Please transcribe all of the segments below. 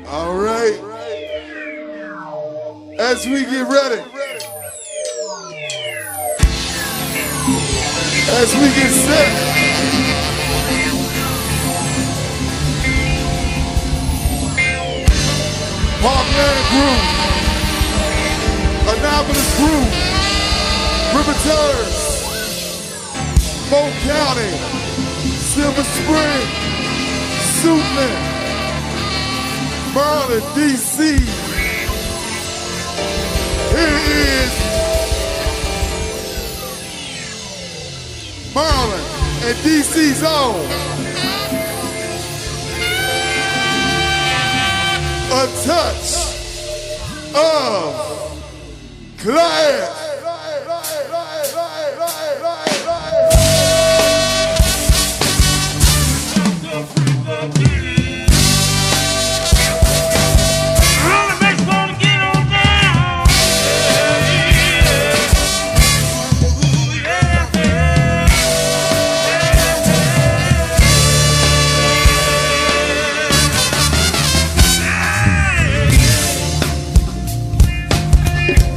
All right. As we get ready, as we get set, Parkland Groove, Annapolis Groove, Riverters, Polk County, Silver Spring, Suitland, Maryland, D.C. Here is Maryland and D.C.'s own. A touch of class.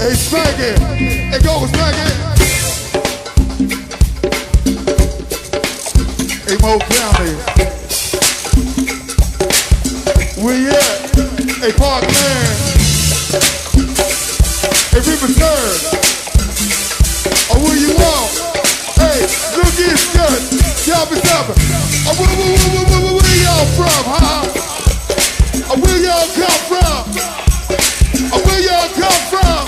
Hey, spank it. Hey, go, spank it. Hey, Mo County. Where you at? Hey, Parkland. Hey, Riverters. Oh, where you want? Hey, look at this. Chopper. Oh, where y'all from, huh? Oh, where y'all come from? Oh, where y'all come from?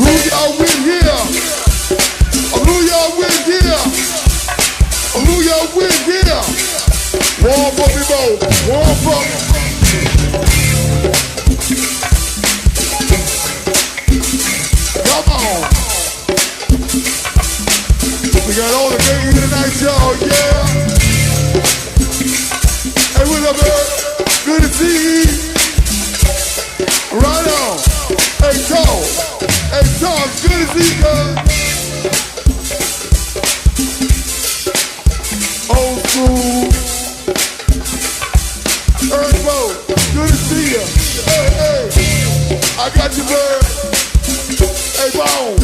Who y'all with here? Oh, who y'all with here? Oh, who y'all with here? Warm for me, Mo. Warm for me. Come on. We got all the ladies tonight, y'all, yeah. Hey, what's up, man? Good to see you. Right on. Hey, Tom. Hey, Tom, good to see you, guys. Old school. Earthbo, good to see you. Hey, I got you, bird. Hey, Bone.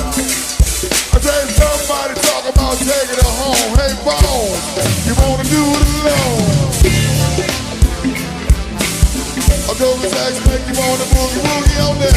I said somebody talk about taking her home. Hey, Bone, you wanna do it alone? I go to Sax, make you wanna boogie on there.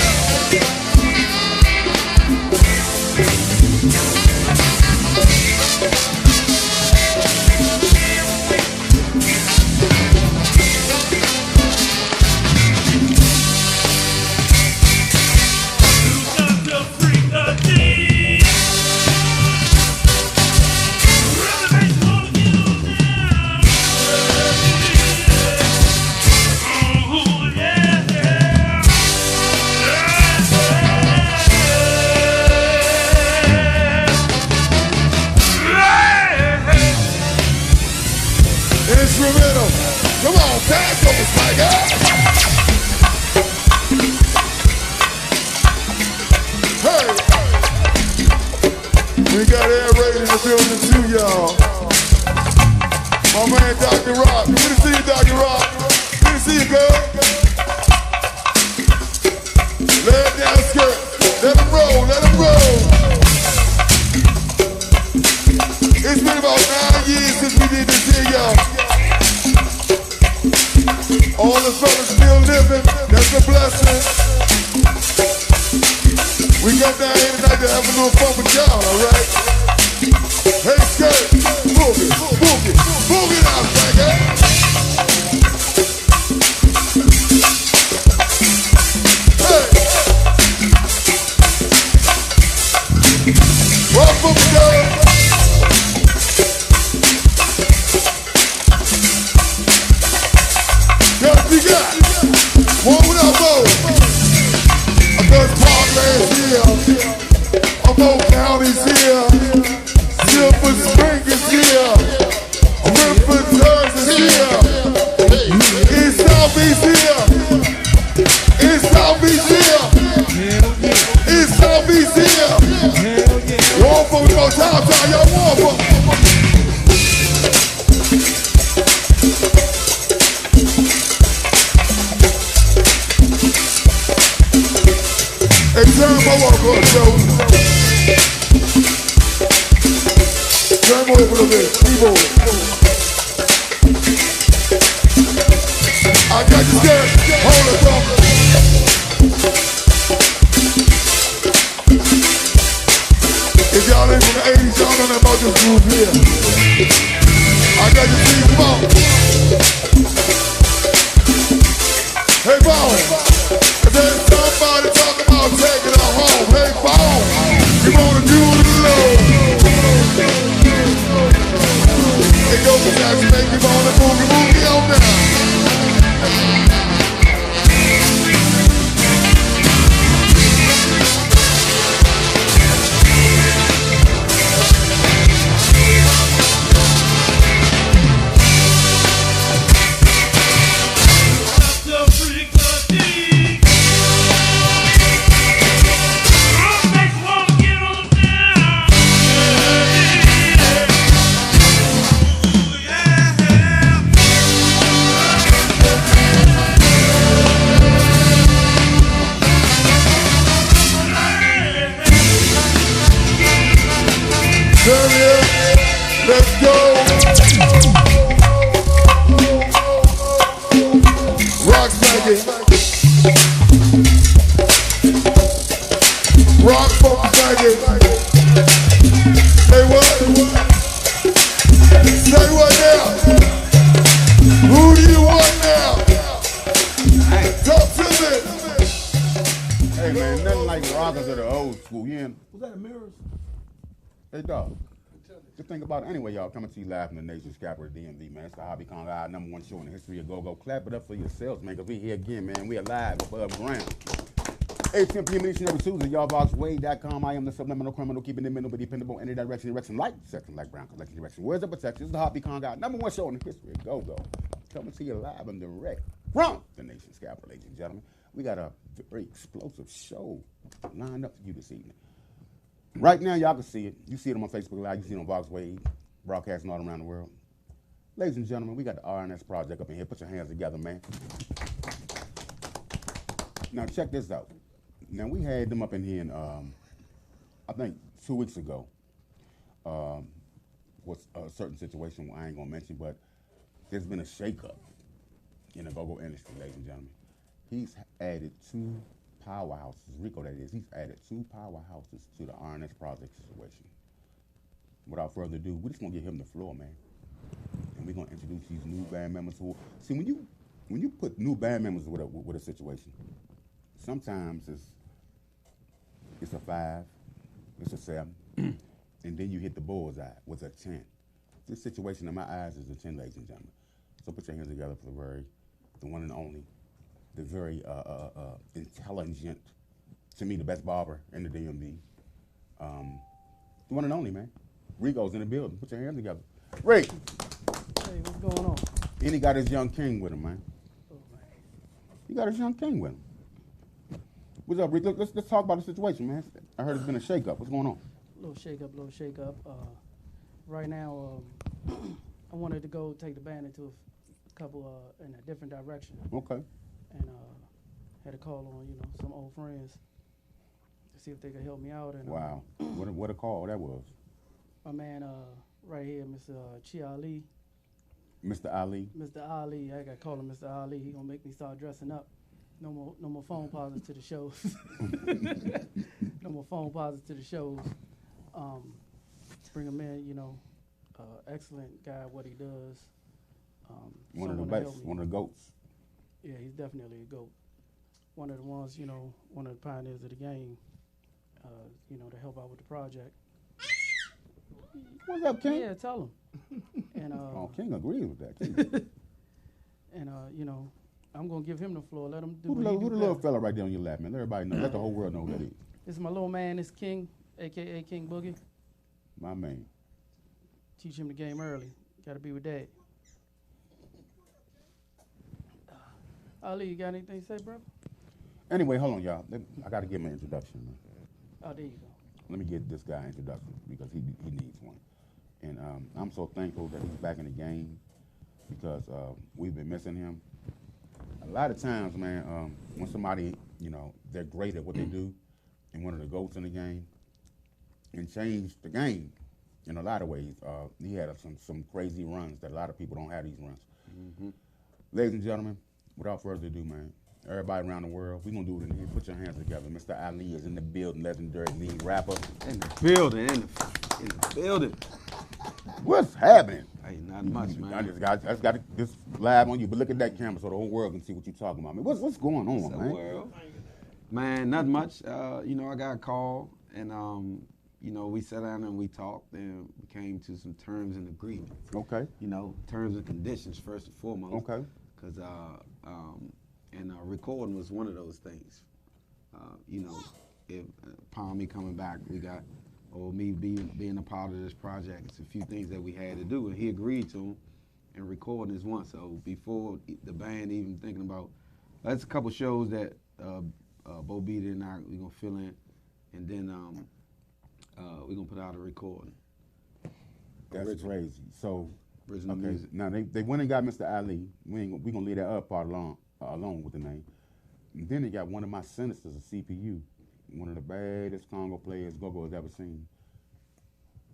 Instrumental. Come on, pass over, Spiker. Hey. We got air raid in the building too, y'all. My man, Dr. Rock. Good to see you, Dr. Rock. Good to see you, girl. Lay it down the skirt. Let him roll, let him roll. It's been about 9 years since we did this here, y'all. All the fellas still living, that's a blessing. We come down here tonight to have a little fun with y'all, alright? Hey, skirt, boogie, boogie, boogie now, Frankie. Hey! Welcome, girl. We got one up, Mo. Because Parkland's here, Polk County's here, Silver Spring is here, Riverters is here, East Southeast here, East Southeast here, East Southeast here. Warm for me, more time, y'all warm for me. got your skirt. Hold it, brother. If y'all ain't from the 80s, y'all don't know about this groove here. I got your team, come on. Hey, Bone, if there's somebody talking about taking her home, hey, Bone, you wanna do the low. It goes to that, make you wanna boogie on down. Let's go. Rock Maggie. Rock Funk Maggie. Say what? Say what now? Who do you want now? Talk to me. Hey man, nothing like the rockers of the old school. You know? Was that a mirrors? Hey dog. Just think about it. Anyway, y'all, coming to you live from the nation's capital, DMV, man. It's the Hobby Congo, our #1 show in the history of go-go. Clap it up for yourselves, man, because we here again, man. We alive above ground. 8 p.m. each and every Tuesday, y'allboxway.com. I am the subliminal criminal, keeping it mental but dependable any direction like section like brown collection direction. Where's the protection? It's the Hobby Congo, #1 show in the history of go-go. Coming to you live and direct from the nation's capital, ladies and gentlemen. We got a very explosive show lined up for you this evening. Right now, y'all can see it. You see it on my Facebook Live. You see it on Voxway, broadcasting all around the world. Ladies and gentlemen, we got the RNS Project up in here. Put your hands together, man. Now, check this out. Now, we had them up in here, I think 2 weeks ago. Was a certain situation I ain't going to mention, but there's been a shakeup in the go-go industry, ladies and gentlemen. He's added 2 powerhouses, Rico that is, he's added 2 powerhouses to the RNS Project situation. Without further ado, we're just gonna give him the floor, man. And we're gonna introduce these new band members who, see when you put new band members with a situation, sometimes it's a 5, it's a 7, and then you hit the bullseye with a 10. This situation in my eyes is a 10, ladies and gentlemen. So put your hands together for the one and only, the very intelligent, to me, the best barber in the DMV. The one and only, man. Rico's in the building. Put your hands together. Rick. Hey, what's going on? And he got his young king with him, man. Oh, man. He got his young king with him. What's up, Rick? Let's talk about the situation, man. I heard it's been a shake-up. What's going on? Little shake up. Right now, I wanted to go take the band into a couple in a different direction. Okay. And had a call on, some old friends to see if they could help me out. And Wow. What a call that was. My man right here, Mr. Chi-Ali. Mr. Ali. Mr. Ali, I got to call him Mr. Ali. He gonna make me start dressing up. No more phone pauses to the shows. No more phone pauses to the shows. Bring him in, excellent guy, what he does. One of the best, one of the GOATs. Yeah, he's definitely a GOAT. One of the ones, one of the pioneers of the game, to help out with the project. What's up, King? Yeah, tell him. And King agrees with that, too. And I'm gonna give him the floor. Let him do. Who the little fella right there on your lap, man? Let everybody know. Let the whole world know who that is. This is my little man. This King, aka King Boogie. My man. Teach him the game early. Got to be with Dad. Ali, you got anything to say, bro? Anyway, hold on, y'all. I got to give him an introduction, man. Oh, there you go. Let me get this guy an introduction because he needs one. And I'm so thankful that he's back in the game because we've been missing him. A lot of times, man, when somebody, they're great at what they do and one of the GOATs in the game and changed the game in a lot of ways. He had some crazy runs that a lot of people don't have these runs. Mm-hmm. Ladies and gentlemen, Without further ado, man, everybody around the world, we gonna do it in here. Put your hands together. Mr. Ali is in the building, legendary lead rapper. In the building, in the building. What's happening? Hey, not much, man. I just got this live on you, but look at that camera so the whole world can see what you're talking about. Man, what's going on, man? World? Man, not much. You know, I got a call, and you know, we sat down and we talked, and we came to some terms and agreements. Okay. You know, terms and conditions first and foremost. Okay. Because recording was one of those things. You know, if upon me coming back, we got, or me being a part of this project, it's a few things that we had to do, and he agreed to them, and recording is one. So before the band even thinking about, that's a couple shows that Bo Beat and I, we gonna fill in, and then we gonna put out a recording. That's crazy. So, Original okay, music. now they went and got Mr. Ali. We gonna leave that other part alone with the name. And then they got one of my senators, a CPU, one of the baddest Congo players Go-Go has ever seen.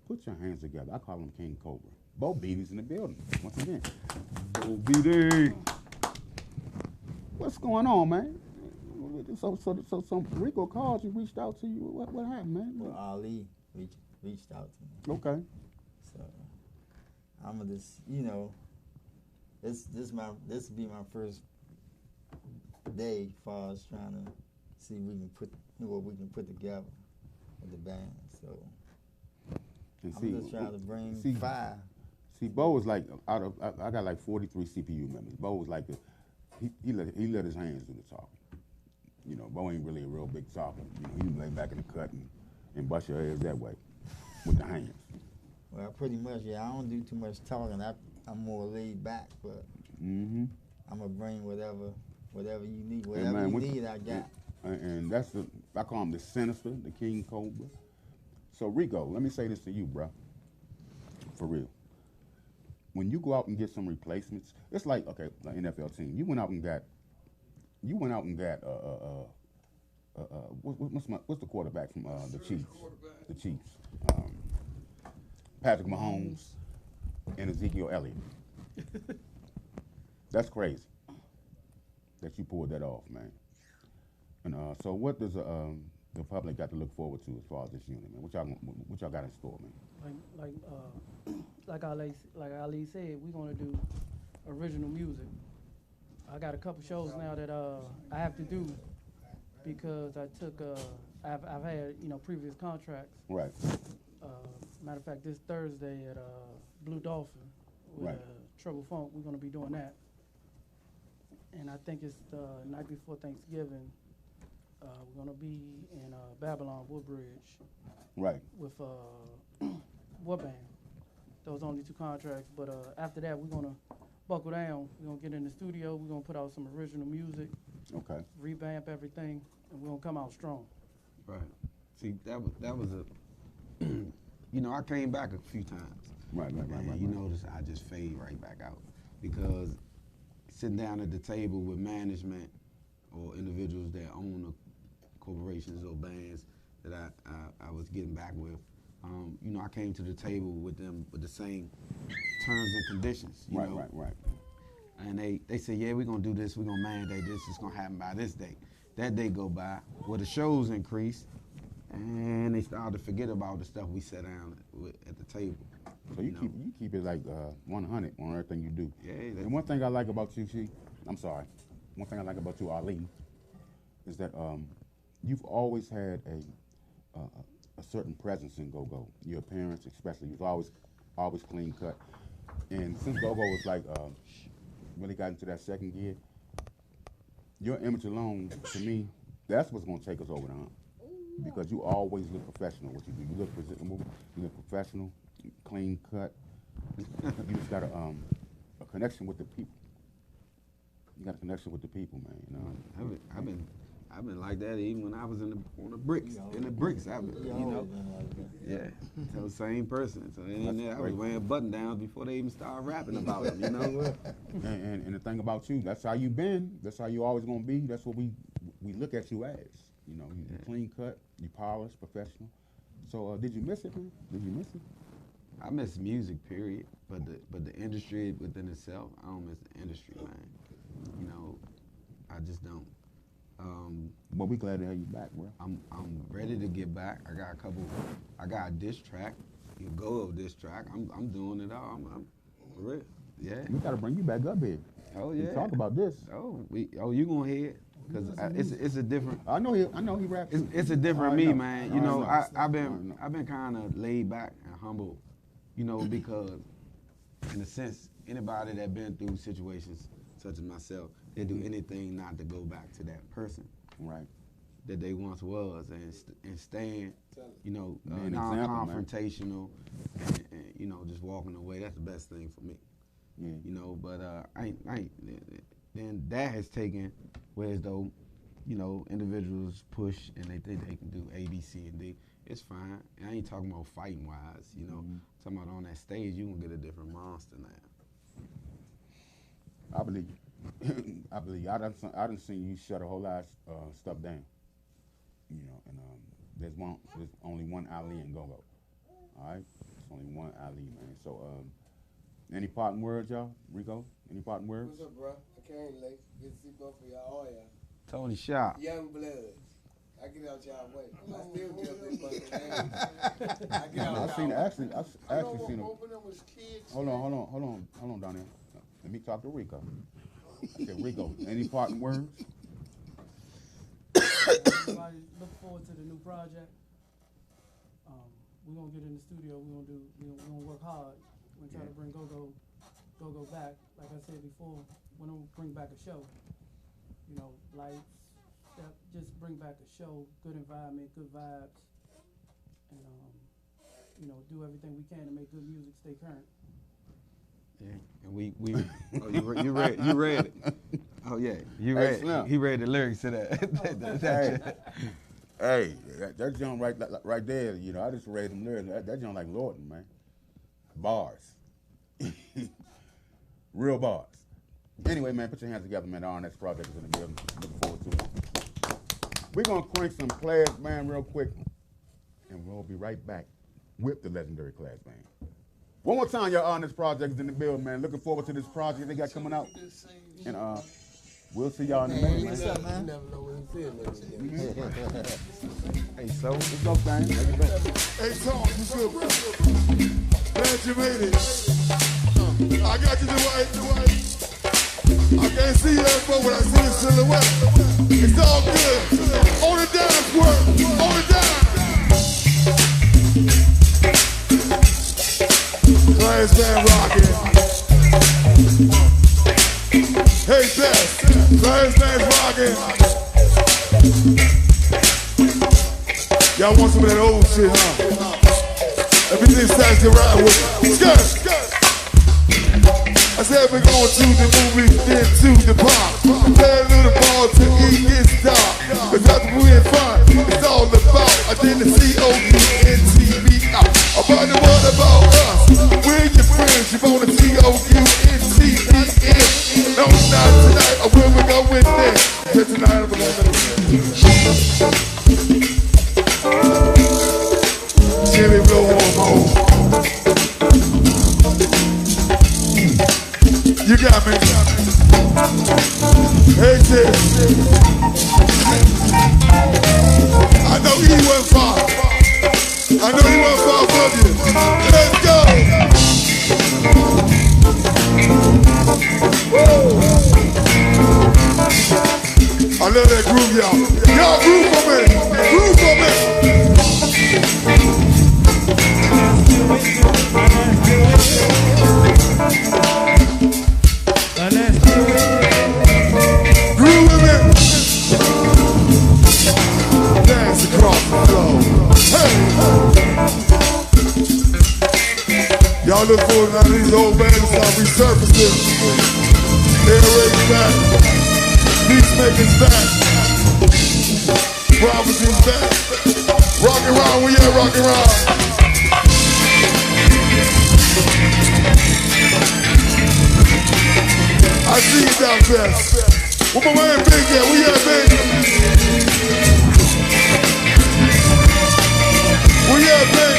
Put your hands together. I call him King Cobra. Bo Beatty's in the building once again. Bo Beatty. What's going on, man? So Rico called you, reached out to you. What happened, man? Well, Ali reached out to me. Okay. So I'm gonna just, you know, this will be my first day as far as trying to see what we can put together with the band. So And I'm just trying to bring fire. See, Bo was like I got like 43 CPU members. Bo was like he let his hands do the talking. You know, Bo ain't really a real big talker. You know, he lay back in the cut and bust your ass that way with the hands. Well, pretty much, yeah. I don't do too much talking. I'm more laid back, but I'm gonna bring whatever you need. Whatever man, you need, I got. And that's I call him the sinister, the King Cobra. So Rico, let me say this to you, bro. For real. When you go out and get some replacements, it's like, okay, like NFL team. You went out and got what's the quarterback from the Chiefs? The Chiefs. Patrick Mahomes and Ezekiel Elliott. That's crazy that you pulled that off, man. And so what does the public got to look forward to as far as this unit, man? What y'all got in store, man? Like Ali said, we're gonna do original music. I got a couple shows now that I have to do because I took I've had previous contracts. Right. Matter of fact, this Thursday at Blue Dolphin with Right. Trouble Funk, we're gonna be doing that. And I think it's the night before Thanksgiving. We're gonna be in Babylon Woodbridge. Right. With War Band. Those only two contracts. But after that, we're gonna buckle down. We're gonna get in the studio. We're gonna put out some original music. Okay. Revamp everything, and we're gonna come out strong. Right. See, that was a, you know, I came back a few times. Right. You notice I just fade right back out because sitting down at the table with management or individuals that own the corporations or bands that I was getting back with, you know, I came to the table with them with the same terms and conditions. You know? Right. And they said, yeah, we're gonna do this, we're gonna mandate this, it's gonna happen by this date. That day go by, well the shows increased, and they started to forget about the stuff we sat down at the table. So you keep it like 100 on everything you do. Yeah. And one thing I like about you, one thing I like about you, Ali, is that you've always had a certain presence in Go-Go. Your appearance, especially, you've always clean cut. And since Go-Go was like really got into that second gear, your image alone, to me, that's what's gonna take us over the hump. Because you always look professional. What you do, you look presentable, you look professional, clean cut. You just got a connection with the people. You got a connection with the people, man. You know. I've been like that even when I was on the bricks. In the bricks, I've been, you know. Yeah, so the same person. So I was wearing button downs before they even started rapping about them, you know. And the thing about you, that's how you been. That's how you always gonna be. That's what we look at you as. You know, you clean cut, you polished, professional. So did you miss it, man? Did you miss it? I miss music, period. But the industry within itself, I don't miss the industry, man. You know, I just don't. But we glad to have you back, bro. I'm ready to get back. I got a diss track, go diss track. I'm doing it all. I'm for real. Yeah. We gotta bring you back up here. Oh We yeah. talk about this. You gonna hear it? Cause it's a different. I know he raps. It's a different I me, know. man. I You know, know. I've been kind of laid back and humble, because in a sense, anybody that been through situations such as myself, they do anything not to go back to that person Right. that they once was and staying, Be an example, man. non-confrontational and just walking away. That's the best thing for me. Yeah. But then that has taken, whereas though, individuals push and they think they can do A, B, C, and D. It's fine. And I ain't talking about fighting wise, Talking about on that stage, you gonna get a different monster now. I believe you. I believe you. I done seen you shut a whole lot of stuff down. And there's only one Ali in Congo. All right, there's only one Ali, man. So, any parting words, y'all? Rico, any parting words? What's up, bro? I came late. Good to see both of y'all. All y'all. Tony Shop. Young bloods. I get out y'all way. I still jump in fucking names. I get out I y'all seen way. actually seen him. Both of them was kids. Hold on, down there. Let me talk to Rico. I said, Rico, any parting words? Everybody look forward to the new project. We're gonna get in the studio. We're gonna work hard. We're gonna try to bring Go back. Like I said before, we're gonna bring back a show. Lights, step, just bring back a show, good environment, good vibes, and do everything we can to make good music stay current. Yeah, and we you read it. Oh yeah, you read. Slim. He read the lyrics to that. Hey, that joint right there, I just read them lyrics. That joint like Lorton, man. Bars. Real bars. Anyway, man, put your hands together, man. Our next project is in the building. Looking forward to it. We're going to crank some Class Band real quick, and we'll be right back with the legendary Class Band. One more time, y'all, on this project is in the building, man. Looking forward to this project they got coming out. And we'll see y'all in a minute, What's man. up, man? You never know when you feel it. Hey, so What's up, man? How you doing? Hey, Tom, you good, bro? Glad you made it. I got you, Dwight. I can't see that, but when I see the silhouette, it's all good. On the dance work, on the dance. Class Band rocking. Hey, Beth, Class Band's rocking. Y'all want some of that old shit, huh? Everything's attached to ride with it. Skirt. I said we're going to the movies, then to the park. Play a little ball to eat this dark. Cause that's what we had fun. It's all about. I did the COUNTV out. About the what about us? We're your friends. You want the COUNTVN. No, not tonight. Or will we go with this? Cause tonight I'm going to Jimmy blow on home. You got me. Hey, sis. I know he went far. I know he went far from you. Let's go. Woo. I love that groove, y'all. Y'all groove for me. Groove for me. Groove with me. Dance across the floor. Hey. Y'all look forward to none of these old bands start resurfacing. Air raid's back. Peacemaker's back. Prophecy's back. Rockin' round, we at rockin' round. I see you down there. Where my man Big at? We at Big? We at Big?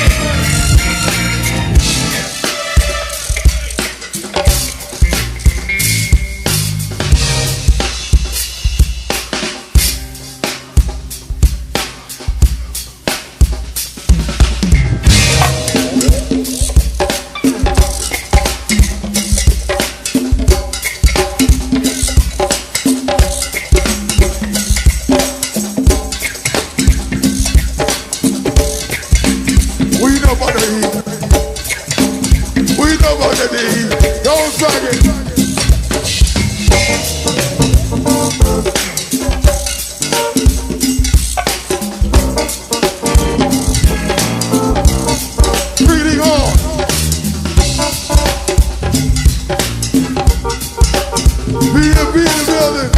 B&B in the building.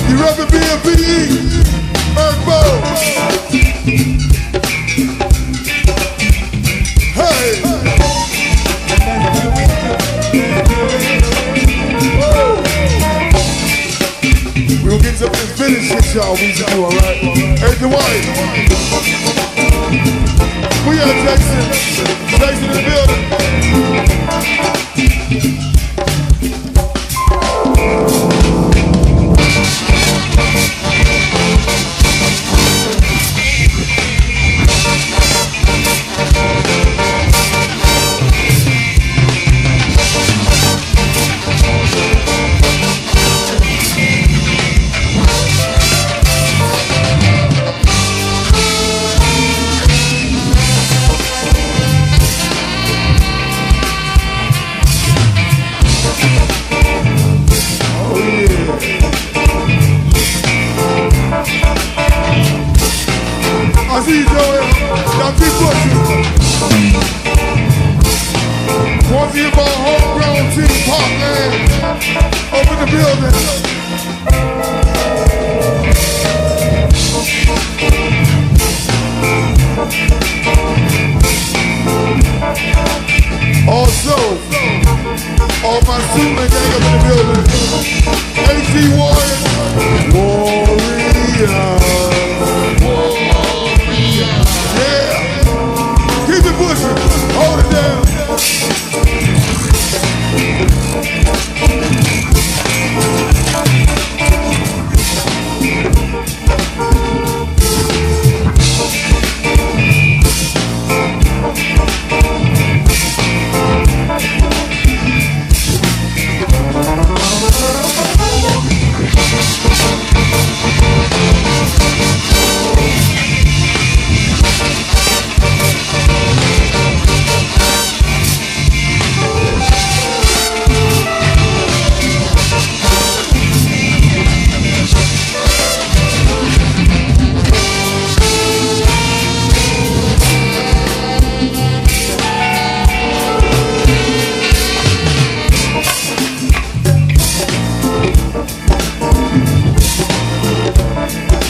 You reppin' B&BE? Earthbo. Hey. We'll get to this finish shit, y'all. We do, alright? Hey, Dwight. We got Jason. Jason in the building. I see you, Joey. Now keep pushing. Once again, my homegrown team, Parkland, up in the building. Also, all my Superman gang up in the building. AC Warriors. Yeah. Keep it pushing. Hold it down.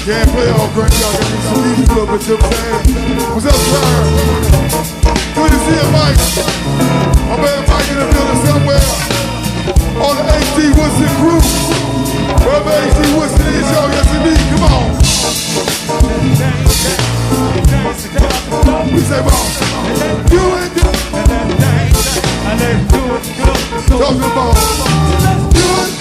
Can't play all great, y'all got me some music a little bit, you know what I'm saying? What's up, sir? Good to see you, Mike. My man Mike in the building somewhere. On the HD Woodson crew. Wherever HD Woodson is, y'all, yes indeed, come on. We say, Mom, do it. Talking about, do it.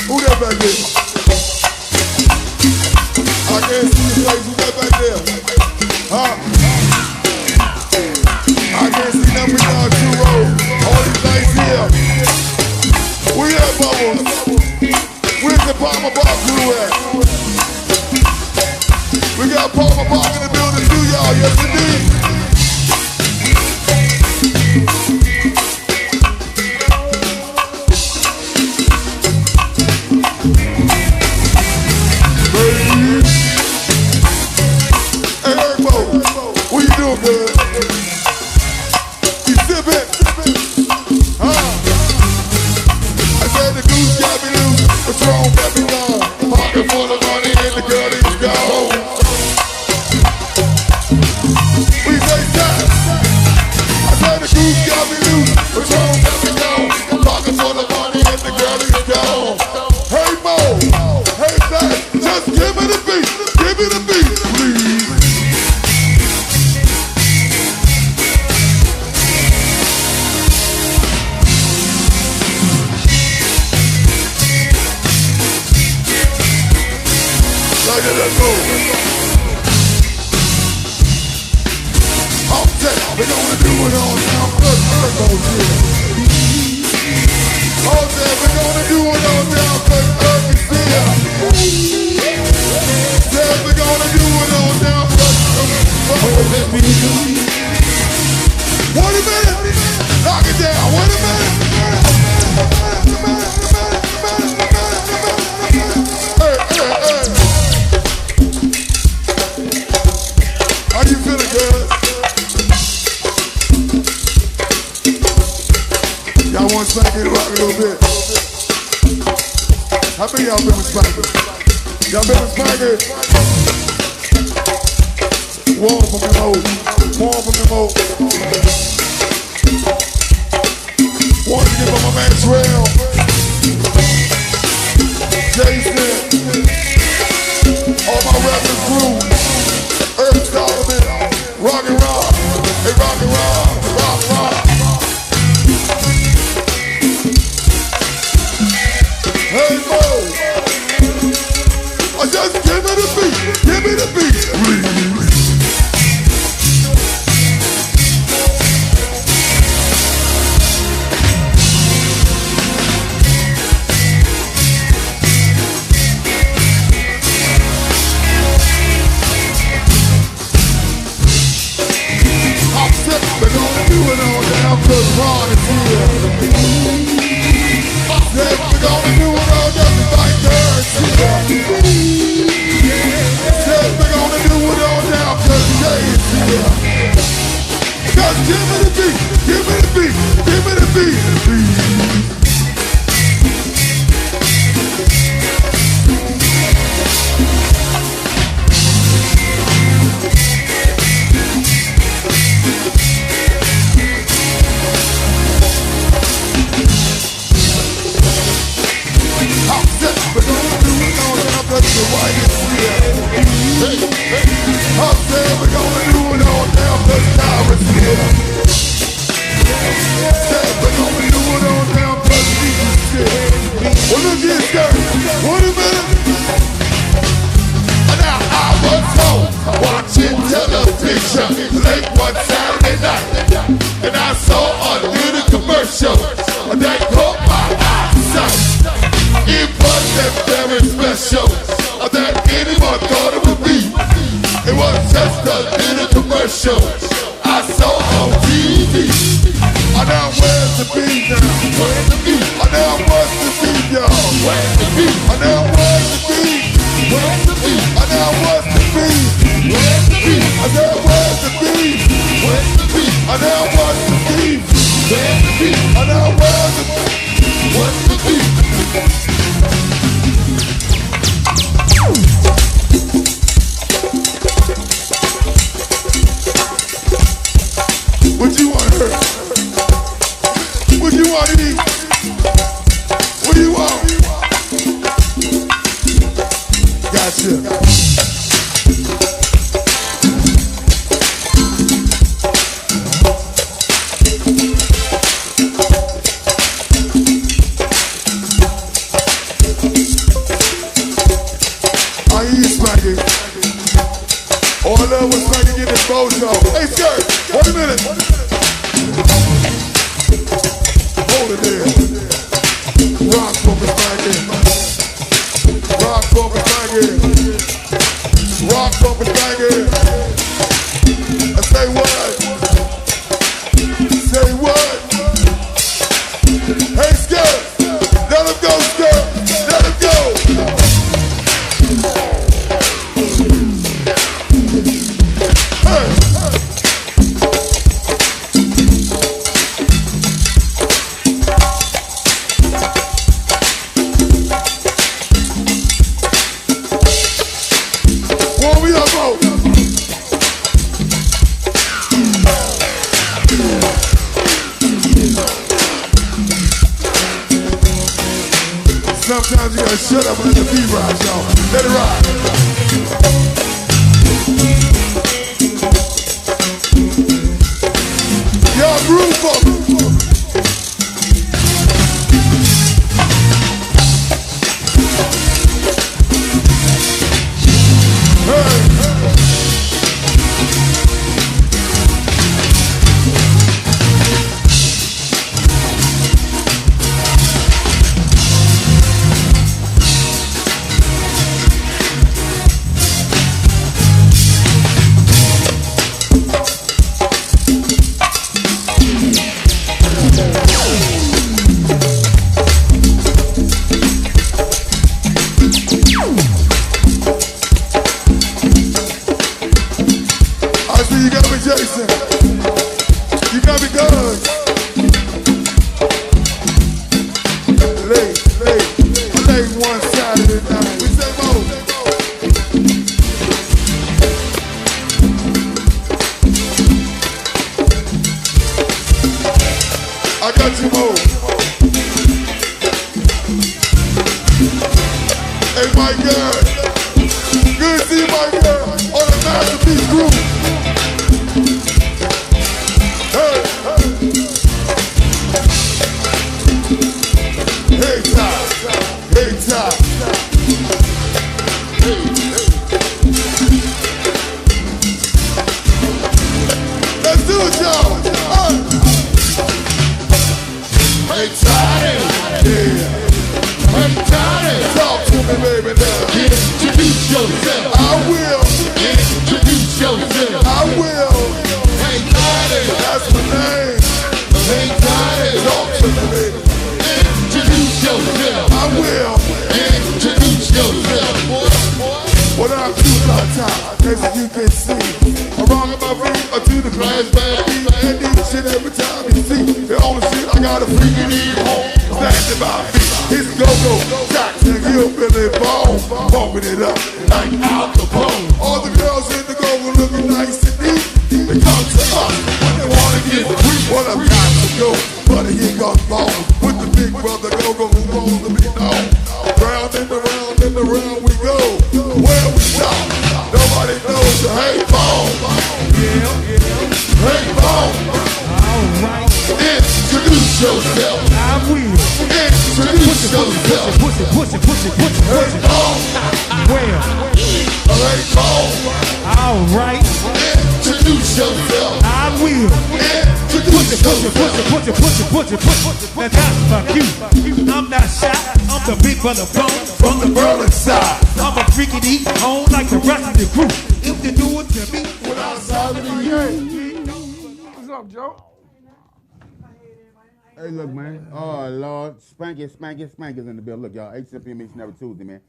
Who that back there? I can't see your face. Who that back there? Huh? I can't see nothing but y'all two rows. All these lights here. We at Bubbles. Where's the Palmer Bar crew at? We got Palmer Bar in the building too, y'all. Yes, indeed. Hey, Erbo, what you doing, good? You sipping? Huh? I said the goose got me loose, what's wrong, got me gone? Pocket full of money and the girl is gone. We say time. I said the goose got me loose, what's wrong, got me gone? Pocket full of money and the girl is gone. Hey, Mo, hey, Zach, just give me the beat, please. Like it, let's go. I'm set, we're gonna do it on down, first Ergo's here. I'm set, we're gonna do it on down, first Ergo's here. Said we're gonna do it on down, first Wait a minute, knock it down, wait a minute. Hey. How you feeling, girl? Y'all want to spank it, rock a little bit? How many y'all been with spanking? Y'all been with spanking? Warm from them old. Want to give up my man Trail, Jason, all my rappers crew. Earth Solomon, rock and rock, hey rock and rock, rock. Hey Mo, just give me the beat, please. We're gonna do it all down, cause Ron is here. Said we're gonna do it all down, the bikers here. Said we're gonna do it all down, cause Jay is here. Cause give me the beat, please. We're gonna do it all down, cause the white is here. I said we're gonna do it all down, cause Tyra's here. Said we're gonna do it all down, cause Jesus is here. Well, look here, skirt. Wait a minute. Now I was home watching television late one Saturday night, and I saw a little commercial that caught my eyesight. It wasn't very special that anyone thought it would be. It was just a little commercial I saw on TV. I now where's the beat now? Where's the beat? I now what's the beat, y'all? Where's the beat? I now where's the beat? Where's the beat? I now what's the beat? Where's the beat? I now where's the beat? Where's the beat? I now what's the beat? Where's the beat? I now where's the beat? What's the beat? What you want to hear? What you want to eat? What do you want? Gotcha. love when Spanky get this mojo. Hey, skirt, wait a minute. Hold it there. Rock for me, Spanky. Rock for me, Spanky. Rock for me, Spanky. And say what? Say what? Hey, skirt. Let him go, skirt. Let him go. Sometimes you gotta shut up and let the beat ride, y'all. Let it ride. Y'all groove for me. Hey. Jason, you got me good. Late one Saturday night. We say mo. I got you, Mo. Hey, my girl. Good to see you, my girl. On the Masterpiece Group. Hey, hey. Hey, time. Hey, time. Hey, hey. Let's do it, y'all. Hey, Toddy. Yeah. Hey, Toddy. Talk to me, baby, now. Introduce yourself. I will. Introduce yourself. I will. Hey, Toddy. That's my name. Hey, Toddy. Talk to me, baby. Introduce yourself. I will. Introduce yourself. What I'm doing all the time, as you can see. I'm wrong on my feet, or to the glass bad beat. And this shit every time you see. The only shit I got a freaking need home. Standing by me. It's go-go, Jackson, hillbilly bone. Pumping it up like Al Capone. All the girls in the go-go looking nice and neat. They come to us when they want to get free. Well, I've got to go, but here comes bone. With the big brother go-go who wants to be known. Round and around we go. Where we stop, nobody knows the hey bone. Hey bone. Alright. Introduce yourself. I will. Introduce yourself. Push it. Hey bone. Where? Hey bone. Alright. Introduce yourself. I will. Introduce yourself. Push it. Now that's my cue. I'm not shy. I'm the big brother bone from the Berlin side. I'm a freaking eat home like the rest of the group. If they do it to me, Without solid game. What's up, Joe? Hey, look, man. Oh, Lord. Spanky's in the building. Look, y'all. 8 p.m. each and every Tuesday, man.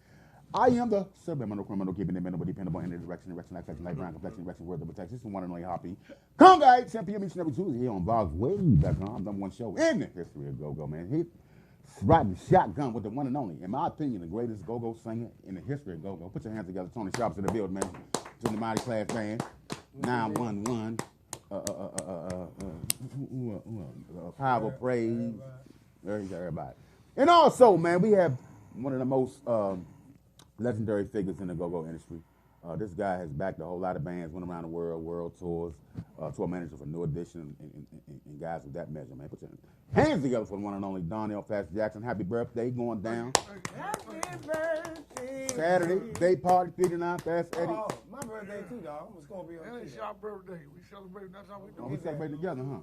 I am the subliminal criminal, keeping it minimal, dependable in the direction, like brown complexion, word of protection. This is one and only Hoppy. Congo, 8 p.m. each and every Tuesday here on VogsWave.com. Number one show in the history of go-go, man. He riding shotgun with the one and only, in my opinion, the greatest go-go singer in the history of go-go. Put your hands together. Tony Sharp's in the building, man. To the Mighty Class Band. 911. Power Praise. There's everybody. And also, man, we have one of the most legendary figures in the go-go industry. This guy has backed a whole lot of bands, went around the world tours, tour manager for New Edition, and guys of that measure, man. Put your hands together for the one and only Donnell Fast Jackson. Happy birthday, going down. Happy birthday. Saturday, day party, 59, Fast Eddie. Oh, my birthday birthday too, dog. I'm a Scorpio And too. it's your birthday. We celebrate. That's how we Oh, do we it. celebrate together, huh?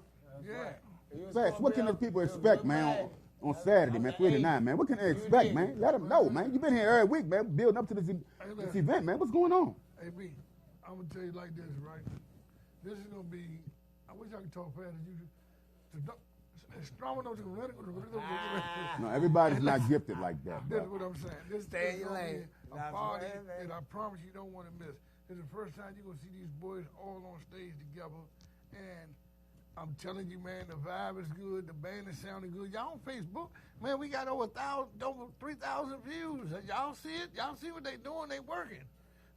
Yeah. Facts. What can the people expect, man, on Saturday, man, 3 to 9, man? What can they expect, man? Let them know, man. You've been here every week, man, building up to this event, man. What's going on? Hey, B, I'm going to tell you like this, right? This is going to be, I wish I could talk fast as you. No, everybody's not gifted like that, That's bro. what I'm saying. This Stay in is your gonna lane. be a party that I promise you don't want to miss. It's the first time you're going to see these boys all on stage together. And I'm telling you, man, the vibe is good. The band is sounding good. Y'all on Facebook, man, we got over 3,000 views. Y'all see it? Y'all see what they doing? They working.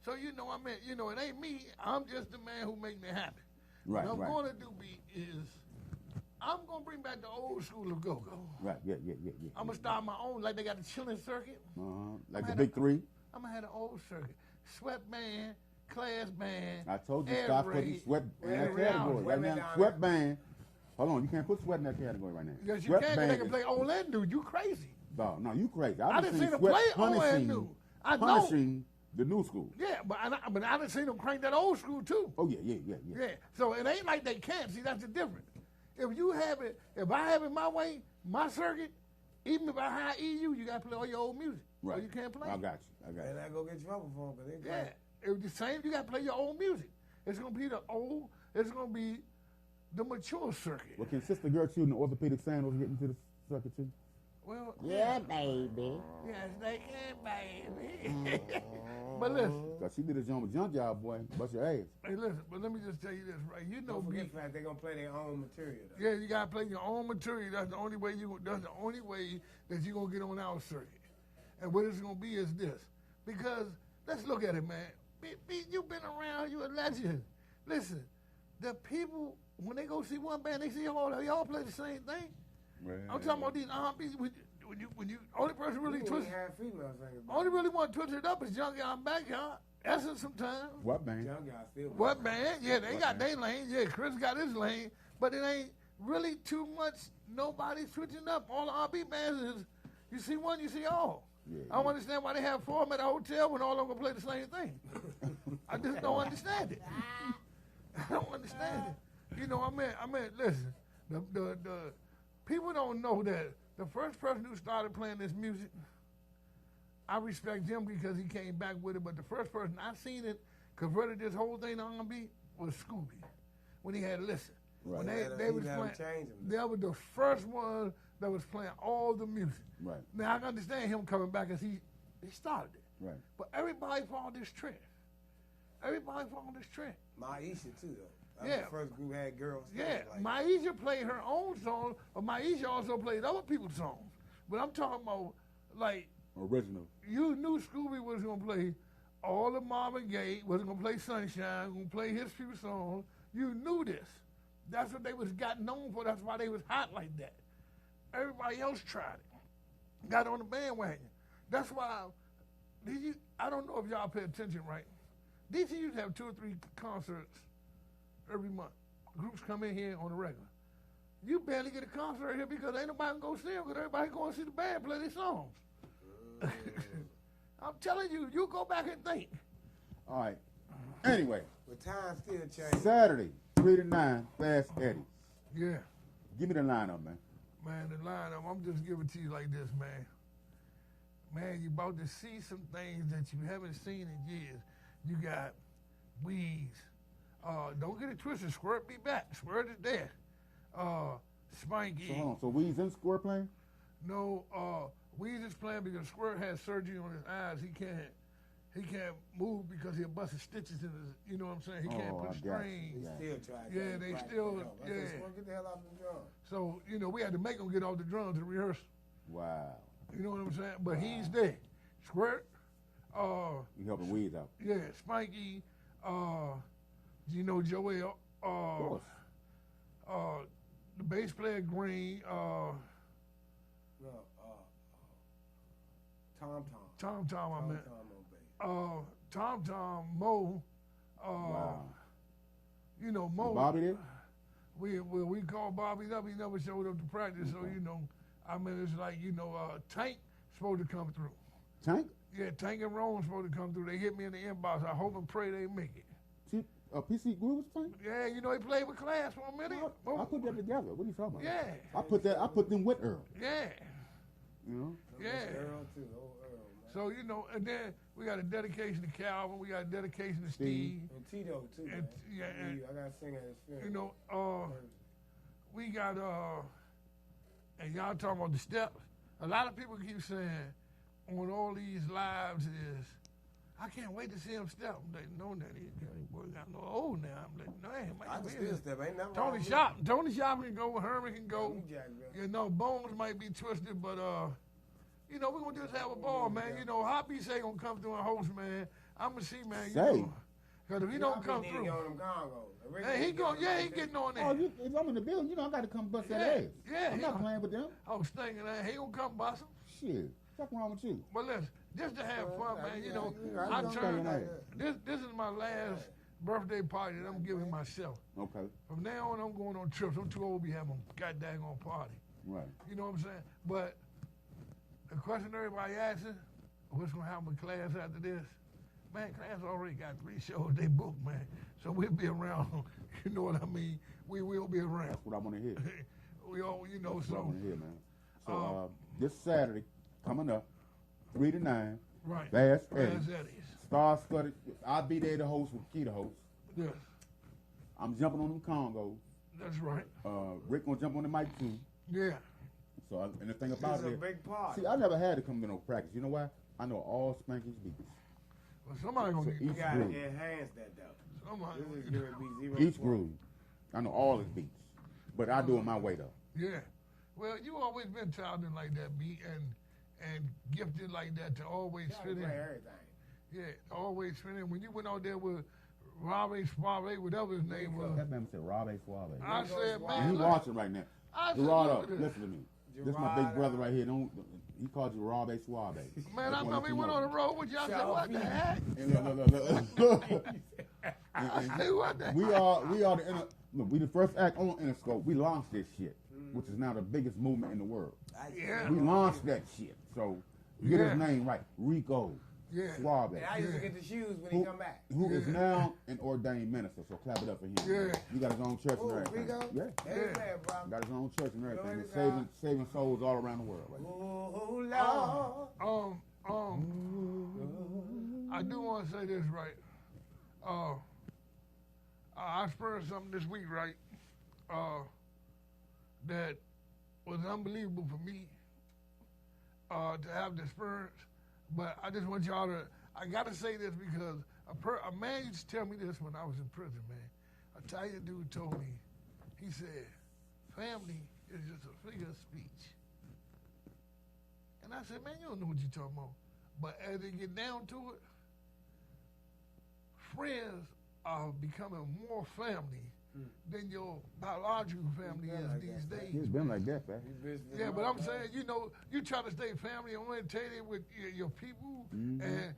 So, you know, I mean, you know, it ain't me. I'm just the man who make me happy. Right, what I'm right. going to do, B, is I'm going to bring back the old school of go-go. Right, yeah. I'm going to start my own, like they got the chilling circuit. Like the big three. I'm going to have an old circuit. Sweat band, class band. I told you, air stop raid, putting sweat in that air category. raid. Right now, sweat band. Hold on, you can't put sweat in that category right now. Yes, you Sweat can, 'cause band they can is- play old and new. You crazy. No, you crazy. I I've done seen seen them sweat play old and punishing, new. I know. punishing the new school. Yeah, but I done seen them crank that old school too. Oh, yeah. Yeah, so it ain't like they can't. See, that's the difference. If you have it, if I have it my way, my circuit, even if I hire EU, you got to play all your old music. Right. Or you can't play. I got you. And I go get in trouble for them because they Yeah, it's the same. You got to play your old music. It's gonna be the old. It's gonna be the mature circuit. Well, can Sister Gertrude and the orthopedic sandals get into the circuit too? Well, Yeah, baby. yes, they can, baby. But listen, Because she did a joint with Junkyard Boy, bust your ass. hey, listen. But let me just tell you this, right? You know, don't B, forget the fact they're going to play their own material, though. yeah, you gotta play your own material. That's the only way That's the only way that you are gonna get on our circuit. And what it's gonna be is this, because let's look at it, man. You've been around. You a legend. Listen, the people when they go see one band, they see y'all play the same thing. Right. I'm talking about these R&B. When you only person really You twist, ain't have female singers. only really want to twist it up is Junkyard Backyard. Essence sometimes. What, man? Junkyard still. What band? Yeah, they got their lane. Yeah, Chris got his lane, but it ain't really too much. Nobody switching up. All the R&B bands is you see one, you see all. Yeah, I don't understand why they have 4 of them at a hotel when all of them gonna play the same thing. I just don't understand it. I don't understand it. You know, I mean, listen, the people don't know that the first person who started playing this music, I respect him because he came back with it, but the first person I seen it converted this whole thing to R&B was Scooby when he had Listen. Right. When He they was let him playing, change him. they were the first one that was playing all the music. Right. Now I can understand him coming back as he started it. Right. But everybody followed this trend. Everybody followed this trend. Maisha, too, though. That Yeah. was the first group had girls. Yeah, like Maisha played her own song, but Maisha also played other people's songs. But I'm talking about, like, Original. you knew Scooby was going to play all the Marvin Gaye, wasn't going to play Sunshine, going to play his few songs. You knew this. That's what they was got known for. That's why they was hot like that. Everybody else tried it. Got on the bandwagon. That's why, I don't know if y'all pay attention right. DC used to have 2 or 3 concerts every month. Groups come in here on the regular. You barely get a concert here because ain't nobody go see them because everybody going to see the band play their songs. I'm telling you, you go back and think. All right. Anyway, But time still changes. Saturday, 3 to 9, Fast Eddie. Yeah. Give me the lineup, man. Man, the lineup, I'm just giving to you like this, man. Man, you about to see some things that you haven't seen in years. You got Weeds. Don't get it twisted. Squirt be back. Squirt is there. Spanky. So hold on. So Weeds in score playing? No, Weeds is playing because Squirt has surgery on his eyes. He can't move because he'll bust his stitches in his, you know what I'm saying? He can't Oh, put I got strain. you. They still try. Yeah, they still, yeah. Get the hell out of the drum. So, you know, we had to make him get off the drums to rehearse. Wow. You know what I'm saying? But he's there. Squirt, You helping Weeds out. yeah, Spanky, you know, Joel, Of course. the bass player Green, No, Tom. Tom, I meant, on bass. Tom, Mo, Wow. you know, Mo. Was Bobby there? We called Bobby up. He never showed up to practice, so you know, I mean, it's like you know, Tank supposed to come through. Tank? Yeah, Tank and Ron supposed to come through. They hit me in the inbox. I hope and pray they make it. PC Groove thing? Yeah, you know he played with Class for a minute. I put that together. What are you talking about? Yeah. I put them with Earl. Yeah. You know? Yeah. Earl too, old Earl, man. So, you know, and then we got a dedication to Calvin. We got a dedication to Steve. And Tito too, And, man. yeah, and, I gotta sing at his funeral. you know, we got, and y'all talking about the steps. A lot of people keep saying on all these lives is, I can't wait to see him step. I'm like, no, that he boy got no old now. I'm like, no, man. I can still step. Ain't nothing wrong Tony with Shop can go. Herman can go. me. Jack, bro. You know, Bones might be twisted, but you know, we're gonna just have a ball, man. You know, Hoppy say gonna come through and host, man. I'm gonna see, man. You know, cause if he don't come need to through, get on them Congo. hey, he getting on there. Oh, if I'm in the building, you know I got to come bust that ass. Yeah, I'm not playing with them. I was thinking that he gonna come bust him. Shit, what's wrong with you? But listen, just to have fun, man. You know, I I don't turned. like This is my last birthday party that I'm giving myself. Okay, From now on, I'm going on trips. I'm too old to be having a goddamn party. right. You know what I'm saying? But the question everybody asking, what's gonna happen with Class after this? Man, Class already got 3 shows they booked, man. So we'll be around. You know what I mean? We will be around. That's what I want to hear. We all, you know, That's what I so want to hear, man. So this Saturday, coming up, 3 to 9, right. Bass Bass Eddie's. Eddie's. Star Studded. I'll be there to host with Key to host. Yes, I'm jumping on them Congos. that's right. Rick gonna jump on the mic too. Yeah. So and the thing about It's a it, big party. see, I never had to come to no practice. You know why? I know all Spanky's beats. Well, somebody gonna So get You each gotta groove, enhance that though. somebody. This is gonna be 0 each groove. I know all his beats, but I do it my way though. Yeah. Well, you always been talented like that, B, and gifted like that to always Y'all fit play in. everything. Yeah, always fit in. When you went out there with Robbie Suave, whatever his name was, That man said Rabe Suave. I said, Suave. man, He look, watching right now. I said, Gerardo, look at this. listen to me. This my big Gerardo. brother right here. Don't he called you Rabe Suave? Man, Just I wanna remember let he you went know. on the road with you. I said, Shout what the out heck? And look. I said, what the heck? we are the look, we the first act on Interscope. We launched this shit, which is now the biggest movement in the world. Yeah. We launched that shit. So get Yeah. his name right. Rico Yeah. Suave. And I used to get the shoes when he come back. Who is now an ordained minister, so clap it up for him. Yeah. You got his own church Oh, and everything. Rico? Yeah. Amen, bro. Got his own church and everything. Glory And to God. saving souls all around the world. Right now. Oh, Lord. I do want to say this right. I experienced something this week, right? That was unbelievable for me to have the experience. But I just want y'all to. I gotta say this because a man used to tell me this when I was in prison, man. Italian dude told me. He said, "Family is just a figure of speech." And I said, "Man, you don't know what you're talking about." But as they get down to it, friends are becoming more family than your biological family is like these that, days. It's been like that, man. Yeah, but I'm saying, you know, you try to stay family oriented with your people, and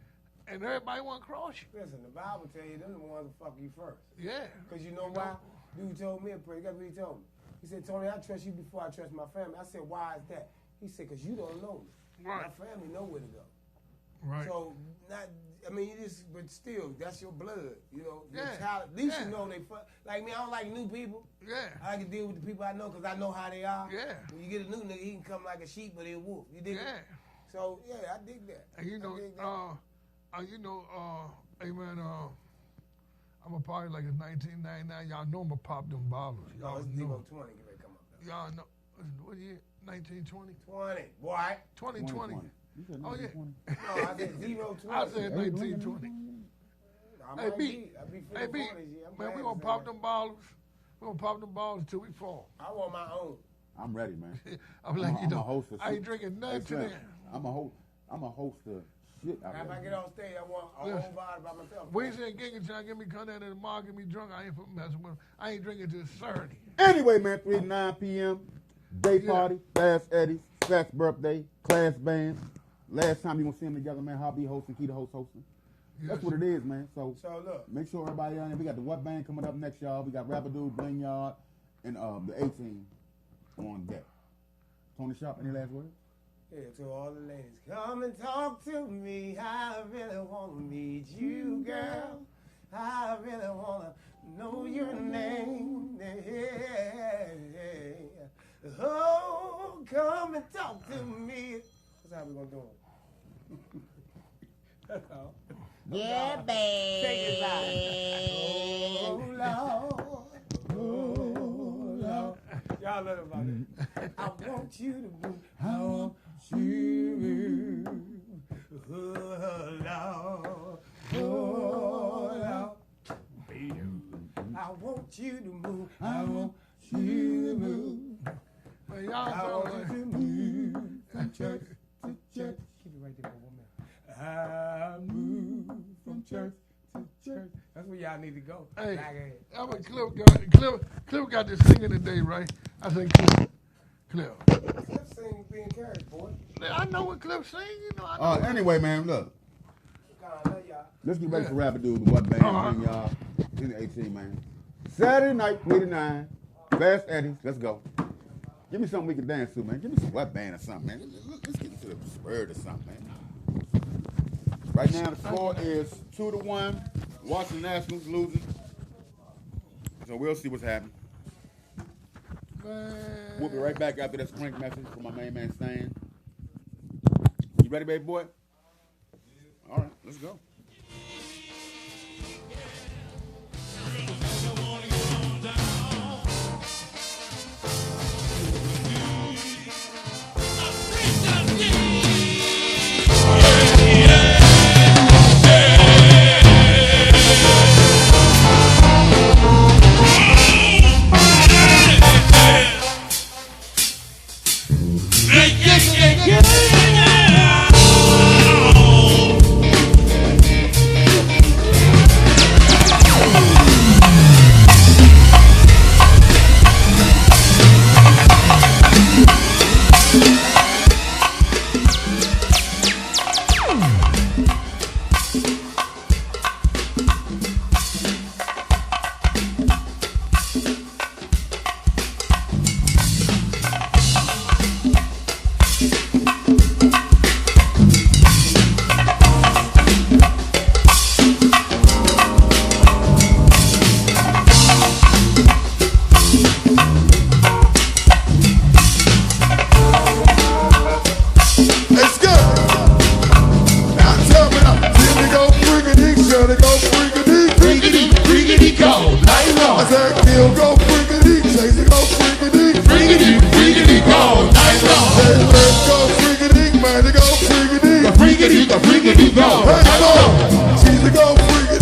everybody want to cross you. Listen, the Bible tell you them the ones that fuck you first. Yeah. Because you know why? Dude told me a prayer. Guess what he told me? He said, Tony, I trust you before I trust my family. I said, why is that? He said, because you don't know me. Right. My family know where to go. Right. So, you just, but still, that's your blood, you know. Your Yeah, child, at least yeah. you know they fuck. Like me, I don't like new people. Yeah. I like to deal with the people I know because I know how they are. Yeah. When you get a new nigga, he can come like a sheep, but he a wolf. You dig Yeah. it? So, yeah, I dig that. And you know, I dig that. hey man, I'm a party like it's 1999. Y'all know I'm gonna pop them bottles. No, Y'all it's know. Devo 20. Get ready to come up. Y'all know. What year? 1920? 20, boy. 2020. You said Oh, yeah. 20. No, I said 0, 20. I said 1920. I Hey, might B. I be Hey, B. 40s, yeah. I'm Man, we glad gonna to say pop that. them bottles. We gonna pop them bottles until we fall. I want my own. I'm ready, man. I'm like, you I'm a know, host of I ain't shit. drinking nothing Hey, Slim, today. I'm a host of shit out If I there. get on stage, I want a Listen. whole bottle by myself. Wednesday and Gingy trying to get me come down to the mall, get me drunk. I ain't for messing with him. I ain't drinking till Saturday. Anyway, man, 3 to 9 p.m. Day Yeah. party, Bass Eddie's, Fats birthday, class band. Last time you gonna see them together, man. Hobby hosting, Keita hosting. That's Yes. what it is, man. So So look, make sure everybody on there. We got the What Band coming up next, y'all. We got Rabadoo, Bling Yard, and the 18 on deck. Tony Sharp, any last words? yeah, to all the ladies, come and talk to me. I really want to meet you, girl. I really want to know your name. Oh, come and talk to me. That's how we gonna do it. That's all. Yeah, babe. Take it back. Oh, Lord. Oh, Lord. Y'all learn about it. I want you to move. I want you to move. Oh, Lord. Oh, Lord. I want you to move. I want you to move. Man, I y'all want you to move from church to church. Keep it right there for 1 minute. I move from church to church. That's where y'all need to go. Hey, Back ahead. I'm a Cliff got this singing today, right? I said, Cliff. Cliff sing be encouraged, boy. I know what Cliff sing, you know. I know. Anyway, man, look. God, I love y'all. Let's get ready for Rapper Dude, the what band, bring y'all in the 18, man. Saturday night, 3 to 9. Fast Eddie's, let's go. Give me something we can dance to, man. Give me some what band or something, man. Let's get into the spirit or something, man. Right now, the score is 2-1. Washington Nationals losing. So we'll see what's happening. We'll be right back after that spring message from my main man, Stan. You ready, baby boy? All right, let's go. Let's go. Now tell me now. Here we go, freaking should it go freaking go. Night long. I said, kill go freaking chase it go freaking go. Night long. Say, let's go freaking man, it go freaking go. Let's go. Cheese it go freaking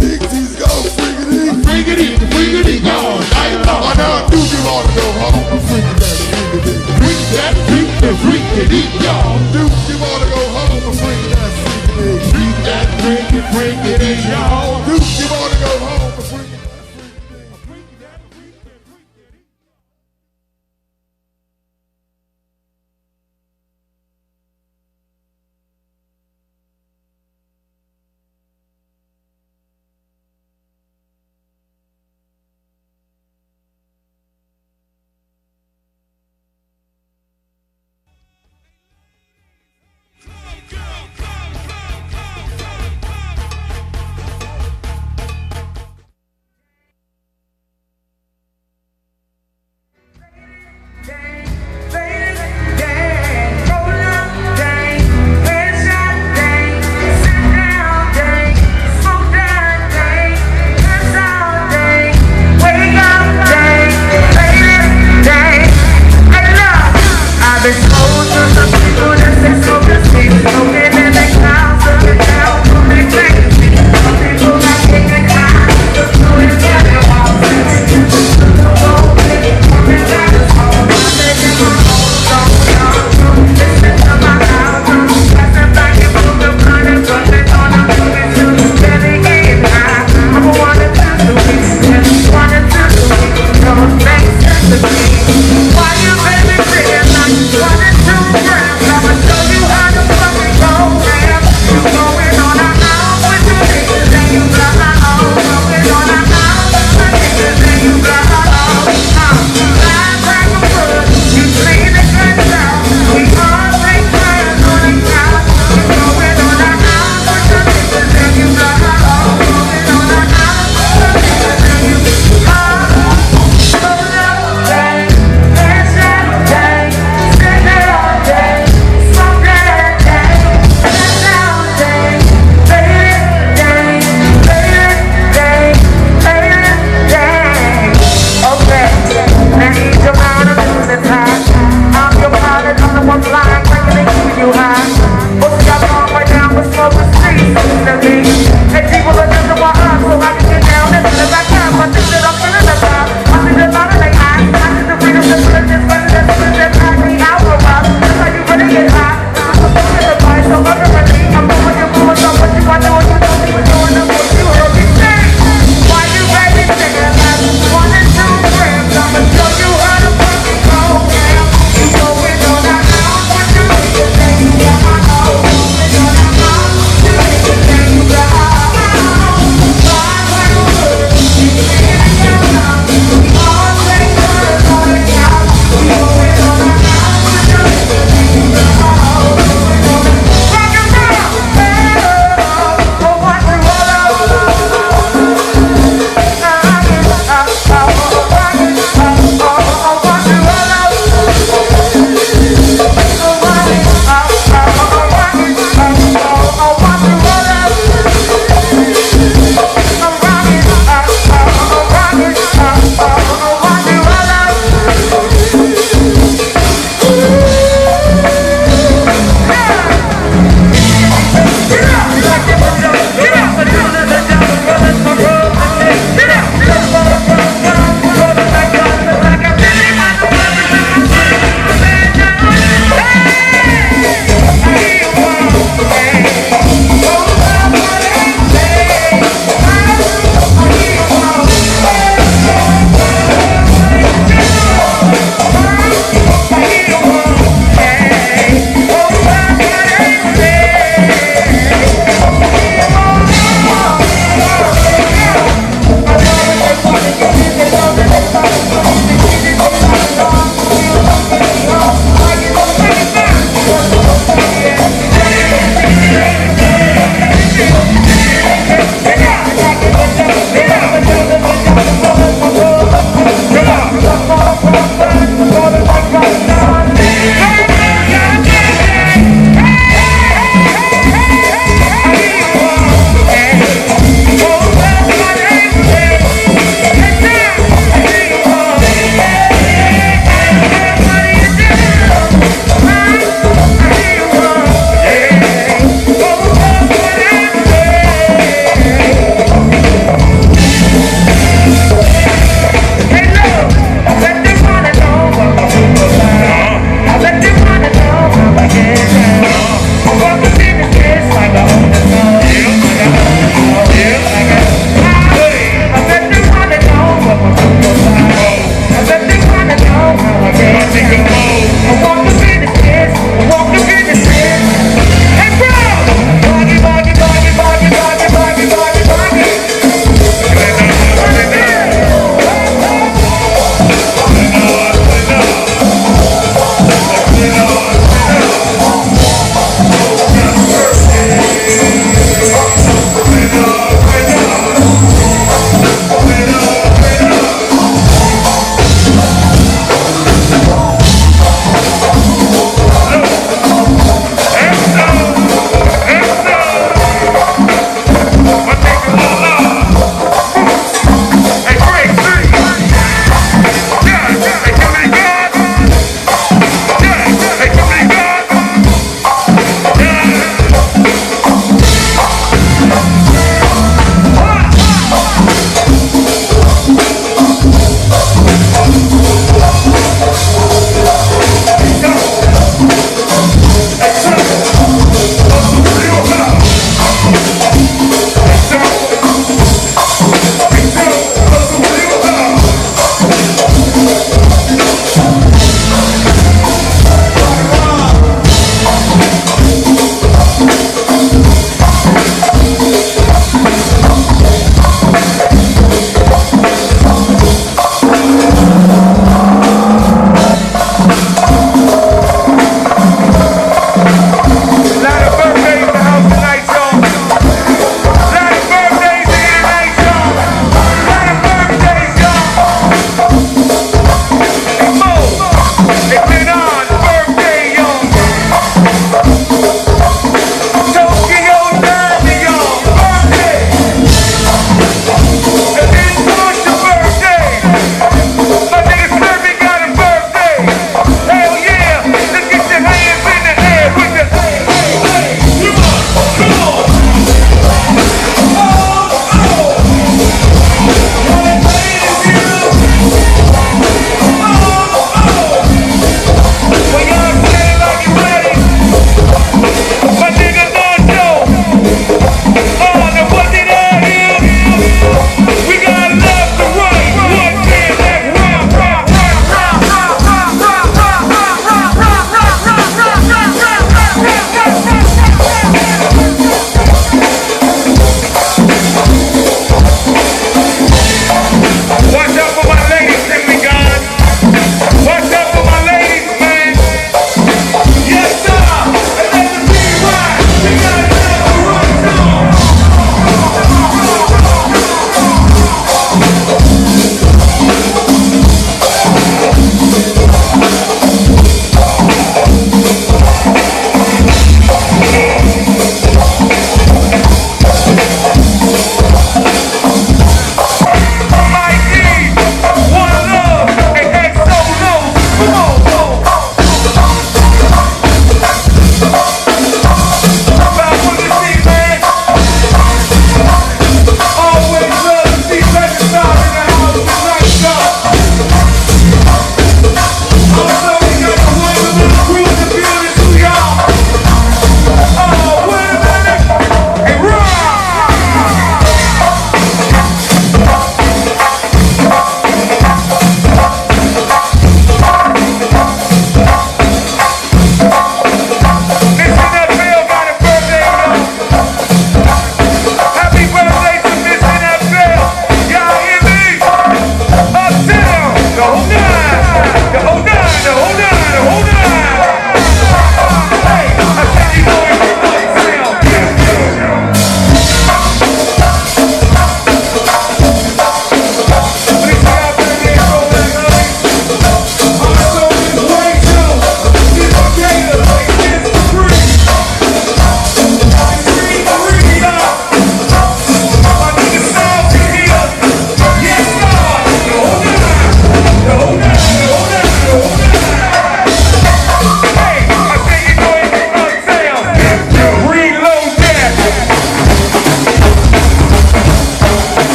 go. Night long. I now do you want to go home? Freaking that freaking y'all. Do you want to go home or freaking that freaking y'all? Do you want to go home or freaking that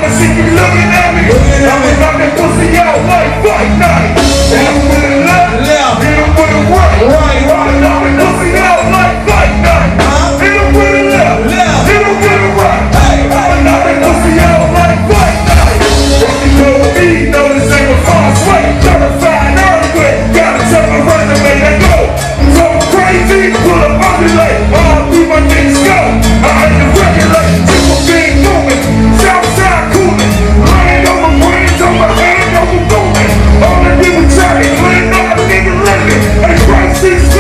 mama, she be looking at me. I'ma knock that pussy out like fight night. Hit him with a left, hit him with a right. I'ma knock that pussy out like fight night. Hit him with a left, hit him with a right. I'ma knock that pussy out like fight night. Fucking know me, know this ain't a false way. Certified earthquake, gotta check my resume, let go. So crazy, pull up ambulance, all through my niggas go. I ain't the regulate, triple big movement, Southside coolin', laying on my brains, on my hand, on my movement. All that we were trying, clean up, nigga living, and Christ is